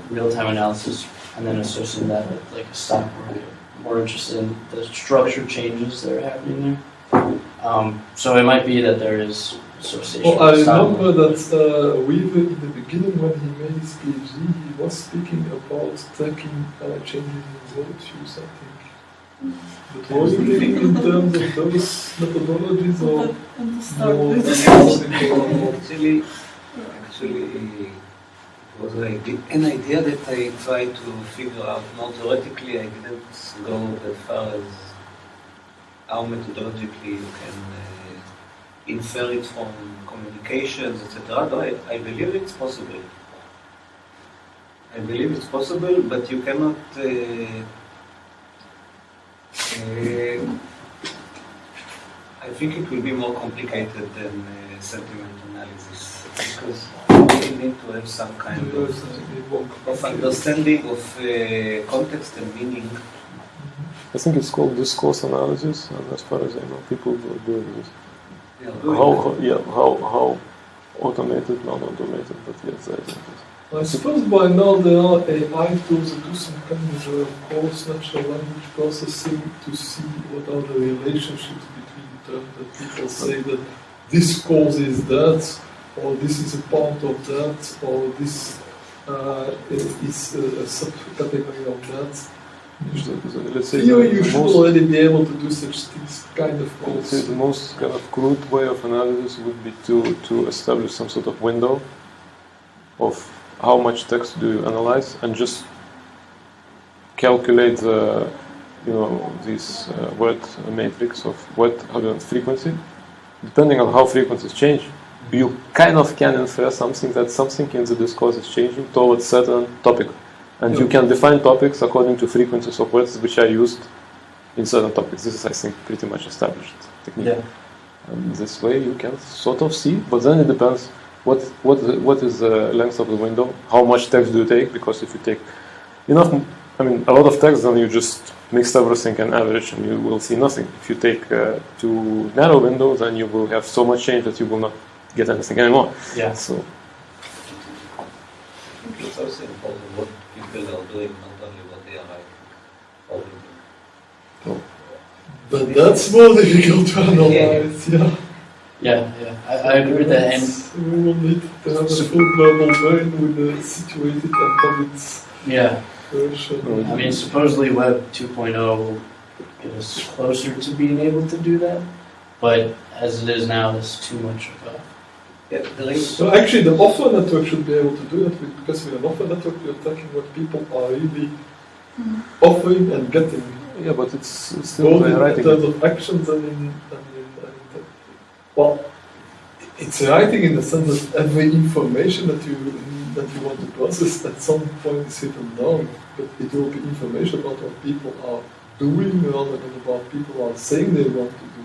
S1: real-time analysis and then associating that with like a stock market. I'm more interested in the structure changes that are happening there. So it might be that there is association.
S3: Well, I remember that Weaver, in the beginning when he made his PhD, he was speaking about tracking changes in road use, I think. But was it thinking in terms of those methodologies or more?
S5: Actually, it was an idea that I tried to figure out. More theoretically, I didn't go as far as how methodologically you can infer it from communications, etc. Though I believe it's possible. But you cannot. I think it will be more complicated than sentiment analysis because you need to have some kind of understanding of context and meaning.
S2: I think it's called discourse analysis, and as far as I know, people are doing this. How automated, non-automated, but yes, I think it.
S3: I suppose by now there are AI tools that do some kind of coarse natural language processing to see what are the relationships between terms that people say that this causes that, or this is a part of that, or this is a subcategory of that.
S2: Let's say
S3: you should already be able to do such things, kind of calls.
S2: The most kind of crude way of analysis would be to establish some sort of window of how much text do you analyze and just calculate this word matrix of frequency. Depending on how frequencies change, you kind of can infer something that something in the discourse is changing towards certain topic. And you can define topics according to frequencies of words which are used in certain topics. This is, I think, pretty much established technique. And this way you can sort of see, but then it depends what is the length of the window? How much text do you take? Because if you take enough, I mean, a lot of text, then you just mix everything and average, and you will see nothing. If you take too narrow windows, then you will have so much change that you will not get anything anymore.
S1: Yeah.
S2: So
S5: It's also important what people are doing, not only what they are writing. Or reading.
S3: But that's more difficult to analyze, yeah.
S1: Yeah. I agree with that. And
S3: We will need to have a full global brain with a situated embedded
S1: yeah,
S3: version.
S1: I mean, supposedly Web 2.0 is closer to being able to do that, but as it is now, it's too much of a.
S5: Yeah, there is.
S3: So actually the offer network should be able to do that because with an offer network you're tracking what people are really offering and getting.
S2: yeah, but it's still
S3: Both in
S2: writing.
S3: terms of actions and in well, it's writing in the sense that every information that you want to process at some point is written down, but it will be information about what people are doing rather than about people are saying they want to do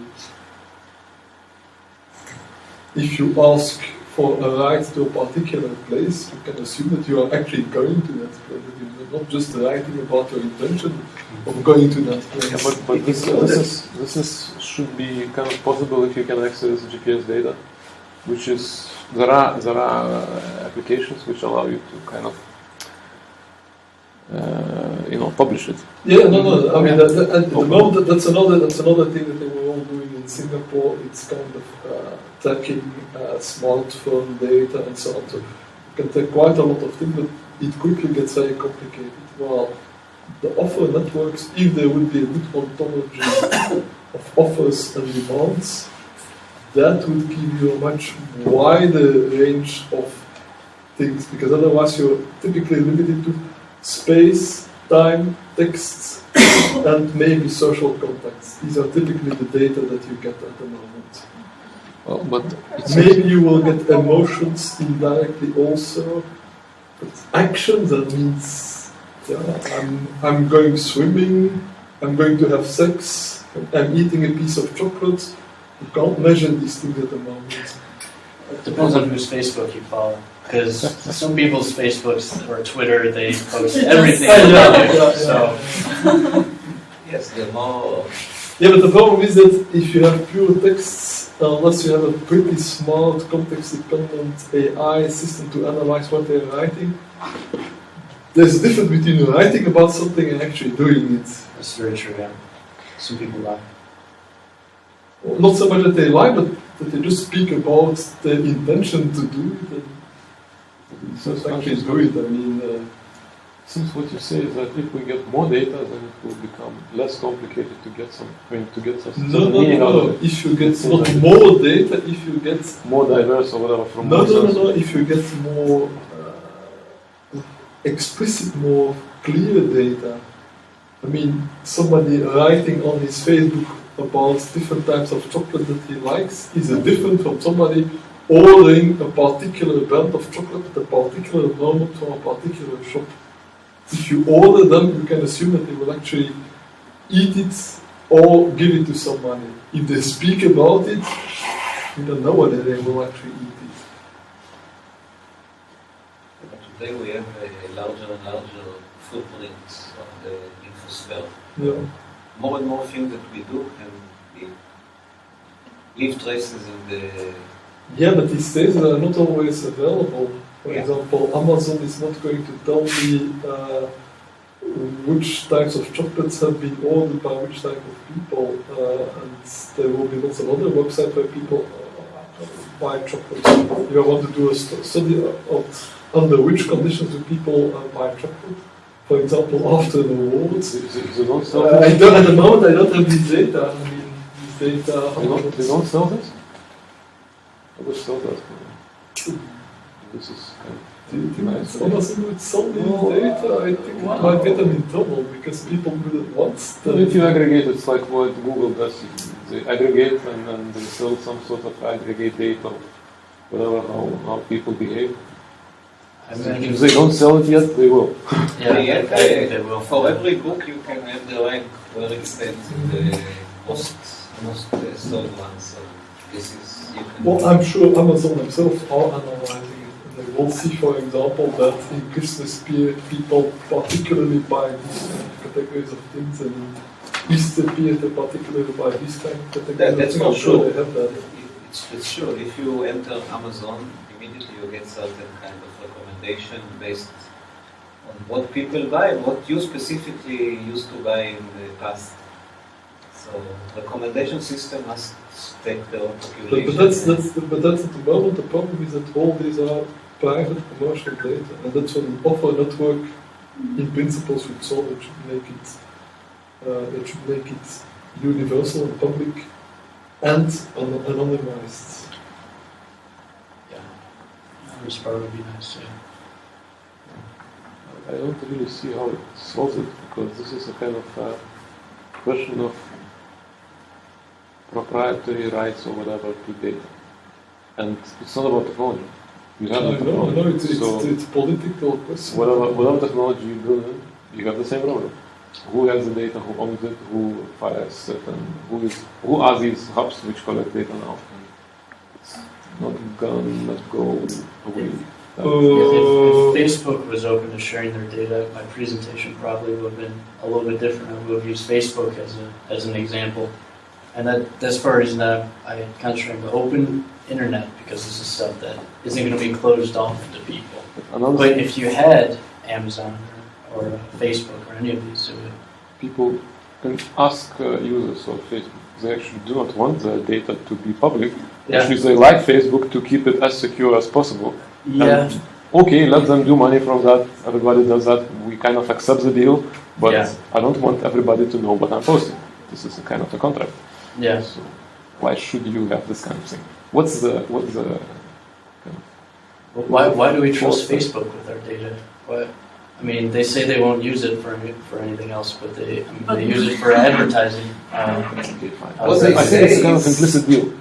S3: it. If you ask for a ride to a particular place, you can assume that you are actually going to that place, that you're not just writing about your intention of going to that place.
S2: Yeah, but this should be kind of possible if you can access GPS data, which is there are applications which allow you to kind of publish it.
S3: Yeah, no. I mean, at the moment, that's another thing that they were all doing in Singapore. It's kind of tracking smartphone data and so on. So you can take quite a lot of things, but it quickly gets very complicated. Well, the offer networks, if there would be a good ontology of offers and demands, that would give you a much wider range of things, because otherwise you're typically limited to space, time, texts, and maybe social contacts. These are typically the data that you get at the moment.
S2: Well, but it's
S3: Maybe you will get emotions indirectly also, but actions, that means I'm going swimming, I'm going to have sex, I'm eating a piece of chocolate. You can't measure these things at the moment.
S1: It depends on whose Facebook you follow. Because some people's Facebooks or Twitter, they post everything about you. So
S5: Yes, they're more.
S3: Yeah, but the problem is that if you have pure texts, unless you have a pretty smart, context-dependent AI system to analyze what they're writing, there's a difference between writing about something and actually doing it.
S1: that's very true. Yeah, some people lie.
S3: Not so much that they lie, but that they just speak about the intention to do it and just actually do it. I mean,
S2: since what you say is that if we get more data, then it will become less complicated to get some. To get some meaning out of it.
S3: If you get not more data, if you get
S2: More diverse or whatever from
S3: no,
S2: more sources.
S3: if you get more explicit, more clear data. I mean, somebody writing on his Facebook about different types of chocolate that he likes is different from somebody ordering a particular brand of chocolate at a particular moment from a particular shop. If you order them, you can assume that they will actually eat it or give it to somebody. If they speak about it, you don't know whether they will actually eat it.
S5: Today we have a larger and larger footprint on the infosphere.
S3: Yeah.
S5: More and more things that we do can leave traces in the.
S3: Yeah, but these days are not always available. For
S5: Yeah.
S3: example, Amazon is not going to tell me which types of chocolates have been ordered by which type of people, and there will be lots of other websites where people buy chocolate. If I want to do a study of under which conditions do people buy chocolate, for example, after the awards.
S2: They don't sell
S3: At
S2: this?
S3: the moment, I don't have these data. I mean, these data.
S2: They don't sell this? I would sell that. This is kind of
S3: Do you think
S2: nice.
S3: Amazon would sell these data? I think it might get them in trouble because people wouldn't want them.
S2: If you aggregate, it's like what Google does. They aggregate and then they sell some sort of aggregate data of whatever, how people behave.
S1: I imagine
S2: If they don't sell it yet, they will.
S1: Yeah, I
S5: Yeah,
S1: think they will.
S5: For every book, you can have the rank where it stands in the most sold ones. So this is, you can...
S3: Well, I'm sure Amazon themselves are analyzing it, and they will see, for example, that in business people particularly buy these kind of categories of things, and in Eastern they particularly buy these kind of categories.
S5: That's
S3: of
S5: for
S3: things.
S5: sure.
S3: They have that.
S5: It's true. If you enter Amazon, immediately you get certain kind of recommendation based on what people buy, what you specifically used to buy in the past. So recommendation system must take their own population.
S3: But that's at the moment. The problem is that all these are private commercial data, and that's what an offer network, in principle, should solve. It should make it universal and public and anonymized.
S1: Yeah, this part would be nice. Yeah.
S2: I don't really see how it solves it, because this is a kind of question of proprietary rights or whatever to data. And it's not about technology. You have the technology.
S3: It's political question.
S2: Whatever technology you build in, you have the same problem. Who has the data, who owns it, who fires it, and who are these hubs which collect data now? And it's not gonna go away.
S1: If Facebook was open to sharing their data, my presentation probably would have been a little bit different. I would have used Facebook as an example. And that's part of the reason that I concentrate on the open internet, because this is stuff that isn't going to be closed off to people. But if you had Amazon or Facebook or any of these, it would...
S2: People can ask users of Facebook. They actually do not want the data to be public.
S1: Yeah.
S2: Actually, they like Facebook to keep it as secure as possible.
S1: Yeah.
S2: And, okay, let them do money from that. Everybody does that. We kind of accept the deal, but
S1: Yeah.
S2: I don't want everybody to know what I'm posting. This is a kind of a contract.
S1: Yeah.
S2: So why should you have this kind of thing? What's the kind of...
S1: Why do we trust Facebook with our data? I mean, they say they won't use it for anything else, but they use it for advertising.
S2: Okay, fine.
S5: What they
S2: I think it's a kind of
S5: say is-
S2: implicit deal.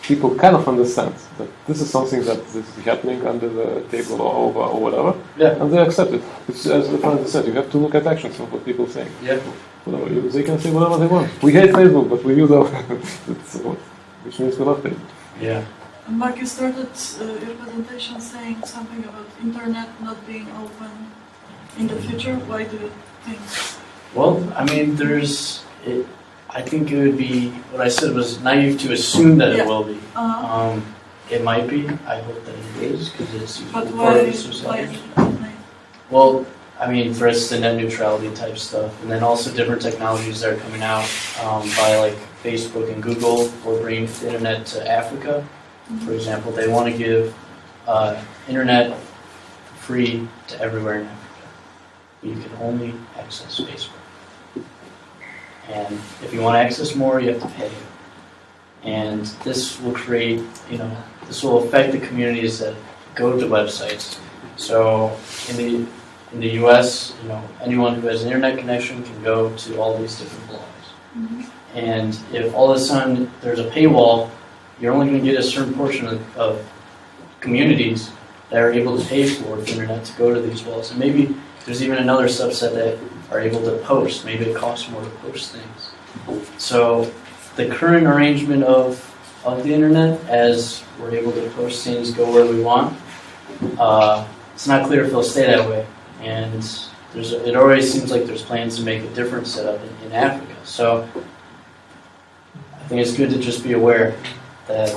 S2: People kind of understand that this is something that is happening under the table or over or whatever,
S1: Yeah.
S2: and they accept it. It's, as the friend said, you have to look at actions of what people say.
S1: Yeah.
S2: Whatever, they can say whatever they want. We hate Facebook, but we use our... which means we love Facebook.
S1: Yeah.
S6: And Mark, you started your presentation saying something about internet not being open in the future. Why do you think?
S1: Well, I mean, I think it would be, what I said was naive to assume that it will be. It might be. I hope that it is, because it's
S6: But
S1: part of
S6: why?
S1: the society.
S6: Why?
S1: Well, I mean, for instance, net neutrality type stuff, and then also different technologies that are coming out by like Facebook and Google for bringing the internet to Africa. For example, they want to give internet free to everywhere in Africa. But you can only access Facebook. And if you want to access more, you have to pay. And this will create, this will affect the communities that go to websites. So in the U.S., anyone who has an internet connection can go to all these different blogs.
S6: Mm-hmm.
S1: And if all of a sudden there's a paywall, you're only going to get a certain portion of communities that are able to pay for the internet to go to these walls. And maybe there's even another subset that are able to post. Maybe it costs more to post things. So the current arrangement of the internet, as we're able to post things, go where we want, it's not clear if it'll stay that way. And it already seems like there's plans to make a different setup in Africa. So I think it's good to just be aware that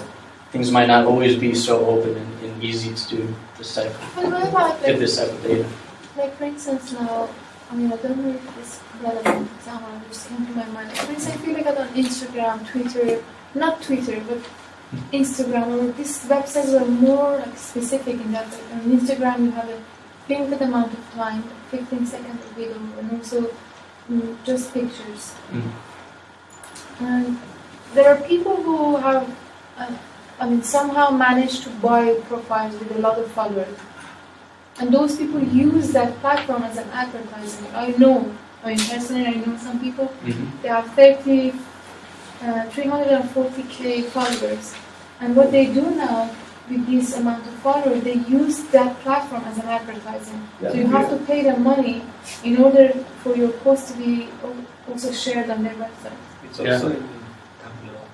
S1: things might not always be so open and easy to do this type
S4: But what about
S1: get this type of data.
S4: like for instance now, I mean I don't know if it's relevant example just came to my mind. For instance, I feel like on Instagram, Twitter, not Twitter, but Instagram or these websites are more like specific in that way. On Instagram you have a limited amount of time, 15 seconds of video, and also just pictures. And there are people who have, somehow managed to buy profiles with a lot of followers. And those people use that platform as an advertising. Personally, I know some people, they have 340k followers. And what they do now with this amount of followers, they use that platform as an advertising.
S1: Yeah.
S4: So you have to pay them money in order for your post to be also shared on their website.
S5: It's also in Tumblr.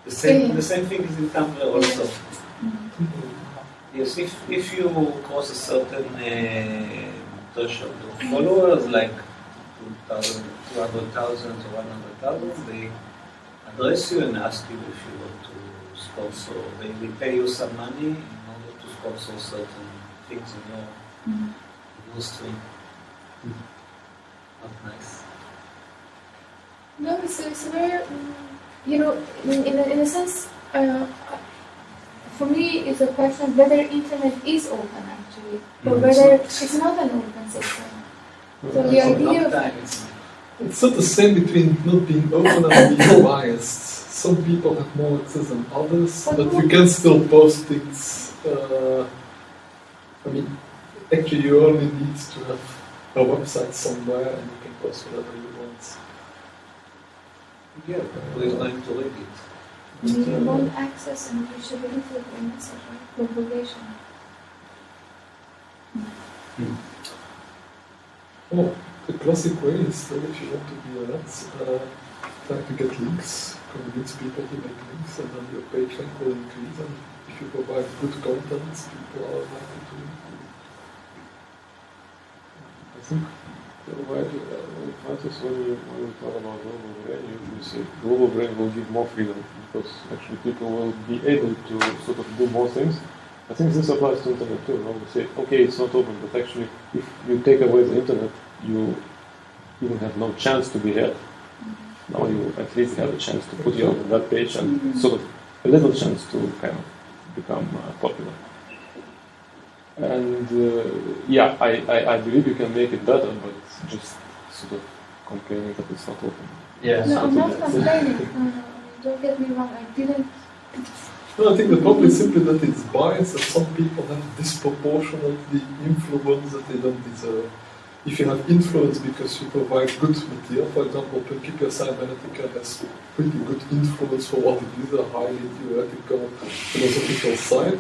S5: The same thing is in Tumblr also. Yes, if you cross a certain threshold of followers, like 200,000 or 100,000, they address you and ask you if you want to sponsor. They will pay you some money in order to sponsor certain things in your stream. Not nice.
S4: No, it's very, in a sense, for me, it's a question of whether internet is open actually, or whether it's not an open system. So the idea of
S3: it's not the same between not being open and being biased. Some people have more access than others, but you can still post things. Actually, you only need to have a website somewhere, and you can post whatever you want.
S5: Yeah, we're going to read it.
S4: you want access and reachability of your message, right? Propagation.
S3: Oh, the classic way is still, if you want to be a rat, try to get links, convince people to make links, and then your page rank will increase. And if you provide good content, people are likely to.
S2: I think when you talk about global brain, you say global brain will give more freedom because actually people will be able to sort of do more things. I think this applies to internet too. We say, okay, it's not open, but actually, if you take away the internet, you even have no chance to be heard. Now you at least have a chance to put you on that page and sort of a little chance to kind of become popular. And I believe you can make it better, but just sort of complaining that it's not open.
S1: Yeah.
S4: No, I'm not complaining. No, don't get me wrong. I didn't.
S3: No, I think the problem is simply that it's biased, that some people have disproportionately influence that they don't deserve. If you have influence because you provide good material, for example, Principia Cybernetica has pretty good influence for what it is, a highly theoretical, philosophical site,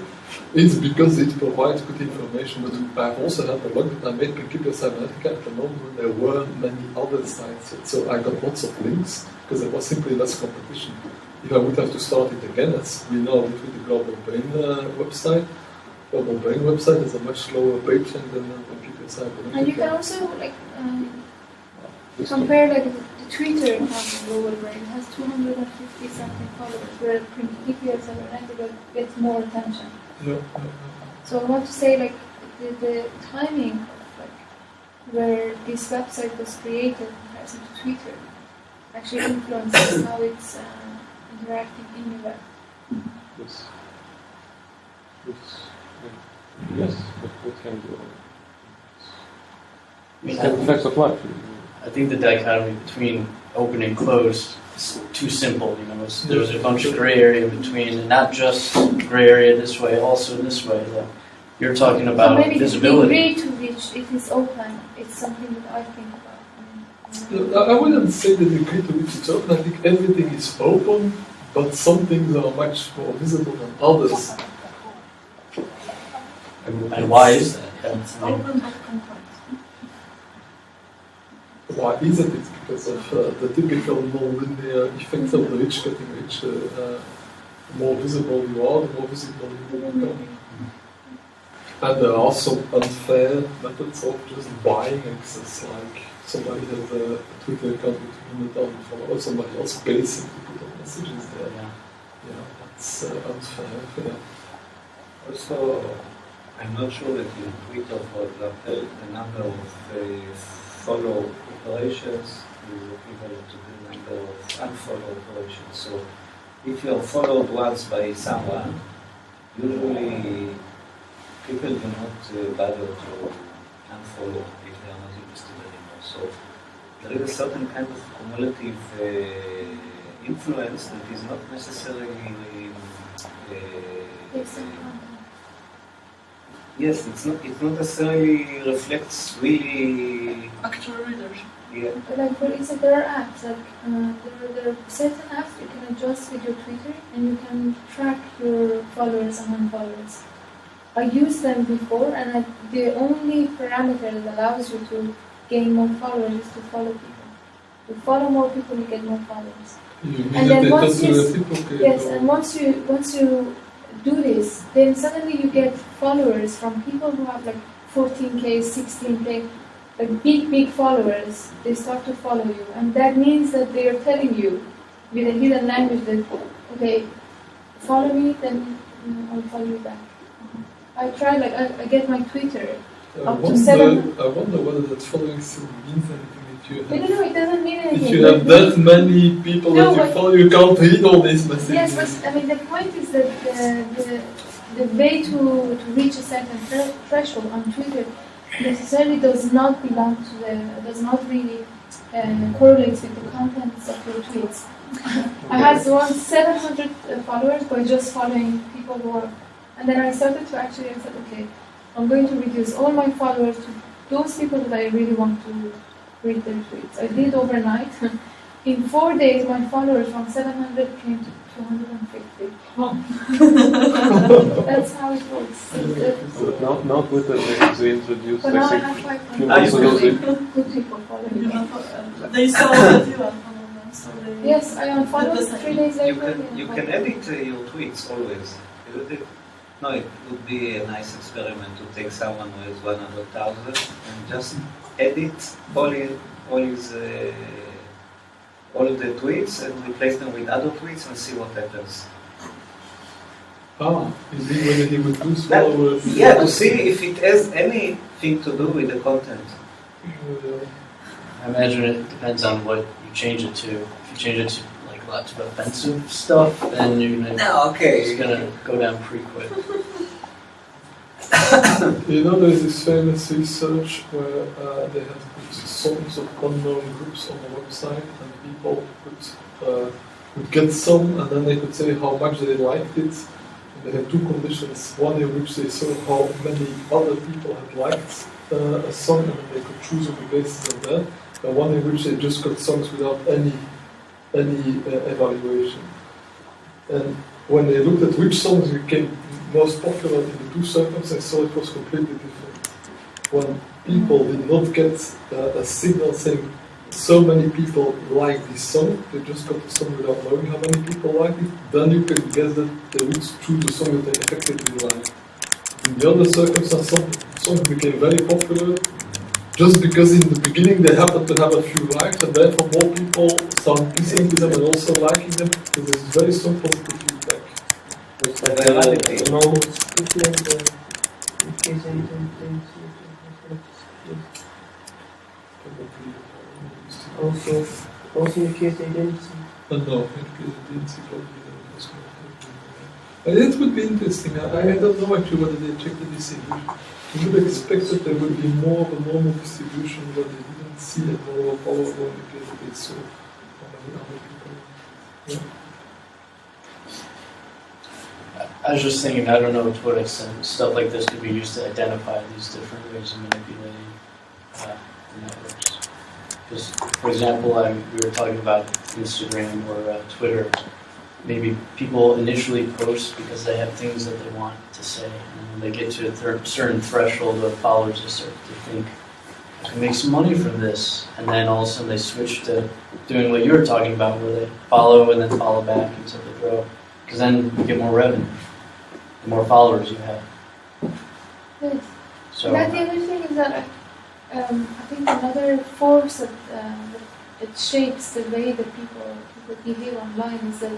S3: it's because it provides good information. But I've also had a lot that I made Principia Cybernetica at the moment when there were many other sites. So I got lots of links because there was simply less competition. If I would have to start it again, as we now did with the Global Brain website, Global Brain website has a much slower page rank than Principia Cybernetica.
S4: And you can also compare the Twitter account of Global Brain. It has 250 something followers, where Principia Cybernetica gets more attention.
S3: Yeah.
S4: So I want to say the timing of where this website was created in comparison to Twitter actually influences how it's interacting in the web.
S2: Yes. Yes, but what can do? It's facts of life.
S1: I think the dichotomy between open and closed is too simple. There's a bunch of gray area in between, and not just gray area this way, also this way. You're talking about
S4: so maybe
S1: visibility.
S4: the degree to which it is open, it's something that I think about.
S3: I wouldn't say the degree to which it's open. I think everything is open, but some things are much more visible than others.
S1: And why is that?
S6: Open but confined.
S3: Why is it? It's because of the typical non-linear effects of the rich getting rich. The more visible you are, the more visible you will become. And there are some unfair methods of just buying access, like somebody has a Twitter account with 100,000 followers, somebody else pays him to put up messages there. Yeah, that's unfair. Yeah.
S5: Also, I'm not sure that in Twitter, for example, the number of follow operations is equivalent to the number of unfollow operations. So if you are followed once by someone, usually people do not bother to unfollow if they are not interested anymore. So there is a certain kind of cumulative influence that is not necessarily yes, it's not necessarily reflects really
S6: Actual readers.
S5: Yeah.
S4: Like for instance, there are apps. There are certain apps you can adjust with your Twitter, and you can track your followers and unfollowers. I used them before, and the only parameter that allows you to gain more followers is to follow people. You follow more people, you get more followers.
S3: You
S4: And then once you,
S3: reciprocate.
S4: yes, and once you do this, then suddenly you get followers from people who have like 14K, 16K, like big followers. They start to follow you, and that means that they are telling you with a hidden language that, okay, follow me, then I'll follow you back. I try, like I get my Twitter up to 7.
S3: I wonder whether that following still means anything.
S4: No, it doesn't mean anything.
S3: If you have that many people that you follow, you can't read all these messages.
S4: Yes, but I mean the point is that the way to reach a certain threshold on Twitter necessarily does not belong to does not really correlates with the contents of your tweets. I had once 700 followers by just following people who are, and then I started to actually, I said, okay, I'm going to reduce all my followers to those people that I really want to read their tweets. I did overnight. In 4 days, my followers from 700 came to 250. That's how it works.
S2: Now Twitter, they introduced,
S4: But now I
S2: I
S4: have
S2: think,
S4: 500
S2: few months ago,
S4: good people following me.
S6: They saw that you unfollowed them, so they...
S4: Yes, I unfollowed 3 days later.
S5: You can edit your tweets always. No, it would be a nice experiment to take someone who has 100,000 and just edit all of the tweets and replace them with other tweets and see what happens.
S3: Indeed, whether he would do followers.
S5: Yeah, to see if it has anything to do with the content.
S1: I imagine it depends on what you change it to. If you change it to like lots of offensive stuff, then you're gonna it's gonna go down pretty quick.
S3: You know, there's this famous research where they had put songs of unknown groups on the website, and people would get some, and then they could say how much they liked it. And they had two conditions: one in which they saw how many other people had liked a song, and they could choose on the basis of that, and one in which they just got songs without any evaluation. And when they looked at which songs became most popular in the two circles, I saw it was completely different. When people did not get a signal saying so many people like this song, they just got the song without knowing how many people liked it, then you can guess that they would choose the song that they effectively liked. In the other circumstance, some songs became very popular just because in the beginning they happened to have a few likes, and therefore more people started listening to them and also liking them, because there's very strong positive feedback.
S7: Also in case they didn't see.
S3: No, in case they didn't see probably was not. It would be interesting. I don't know actually whether they checked the distribution. You would expect that there would be more of a normal distribution, but they didn't see it more powerful in case they saw how many other people. Yeah.
S1: I was just thinking, I don't know to what extent stuff like this could be used to identify these different ways of manipulating the networks. Because, for example, we were talking about Instagram or Twitter. Maybe people initially post because they have things that they want to say, and when they get to a certain threshold of followers, they start to think, I can make some money from this, and then all of a sudden they switch to doing what you were talking about, where they follow and then follow back until they grow, because then you get more revenue, the more followers you have.
S4: Yes.
S1: So
S4: But the other thing is that I think another force that shapes the way that people behave online is that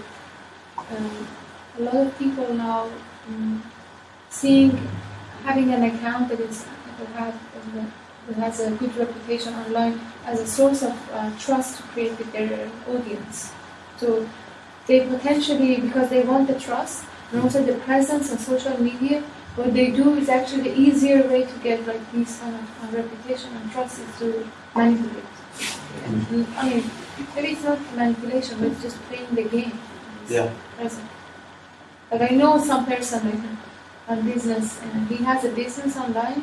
S4: a lot of people now having an account that has a good reputation online as a source of trust to create with their audience. So they potentially, because they want the trust and also the presence on social media, what they do is actually the easier way to get like this kind of reputation and trust is to manipulate. And, I mean, maybe it's not manipulation, but it's just playing the game.
S1: yeah.
S4: Present. Like I know some person like on business, and he has a business online.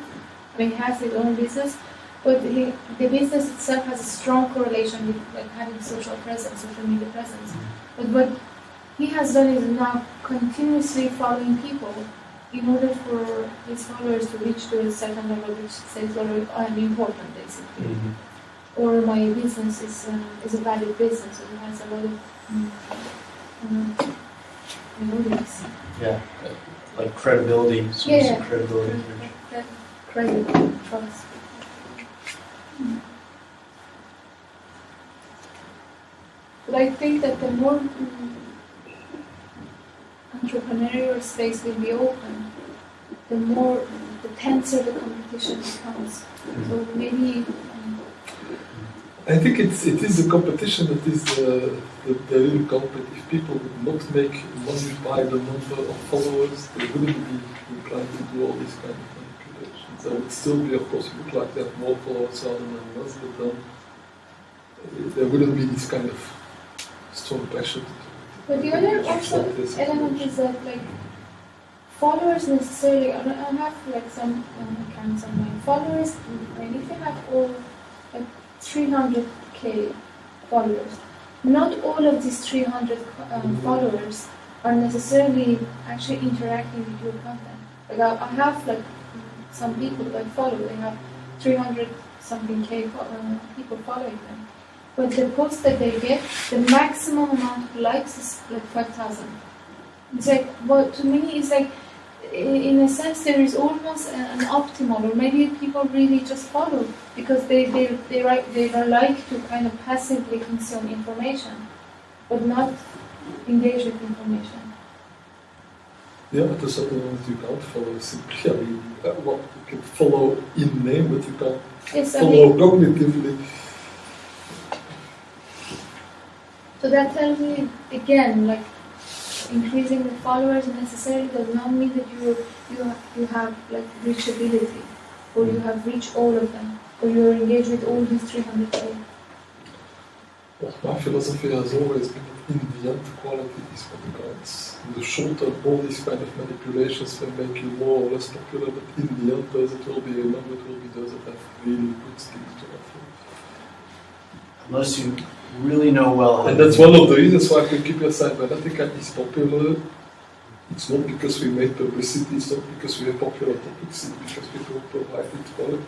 S4: I mean, he has his own business, but the business itself has a strong correlation with like having social presence, social media presence. But what he has done is now continuously following people in order for his followers to reach to a certain level, which says, well, I'm important, basically.
S1: Mm-hmm.
S4: or my business is a valid business, or it has a lot of this.
S1: Yeah, like credibility, so
S4: Yeah,
S1: some credibility.
S4: Credit, trust. But I think that the more entrepreneurial space will be open, the more, the tenser the competition becomes. So maybe.
S3: I think it is a competition that is the real culprit. If people would not make money by the number of followers, they wouldn't be inclined to do all these kind of manipulations. There would still be, of course, you would like to have more followers rather than less, but then there wouldn't be this kind of strong pressure to do it.
S4: But the other also element is that like followers necessarily, I have like some accounts on my followers, and if you have all like 300k followers, not all of these 300 followers are necessarily actually interacting with your content. Like I have like some people that I follow, they have 300 something k people following them. But the post that they get, the maximum amount of likes is like 5,000. It's like, well, to me, it's like, in a sense, there is almost an optimal, or maybe people really just follow because they like to kind of passively consume information, but not engage with information.
S3: Yeah, but there's certain ones you can't follow simply. I mean, you can follow in name, but you can't follow cognitively.
S4: So that tells me again, like increasing the followers necessarily does not mean that you have like reachability, or you have reached all of them, or you are engaged with all these 300k.
S3: Well, my philosophy has always been that in the end, quality is what counts. In the short term, all these kind of manipulations will make you more or less popular, but in the end, those that will be a number, it will be those that have really good things to offer.
S1: Unless you really know well how
S3: And
S1: to
S3: that's one of the reasons why Wikipedia Cybernetica is popular. It's not because we made publicity, it's not because we have popular topics, it's because people provide it quality.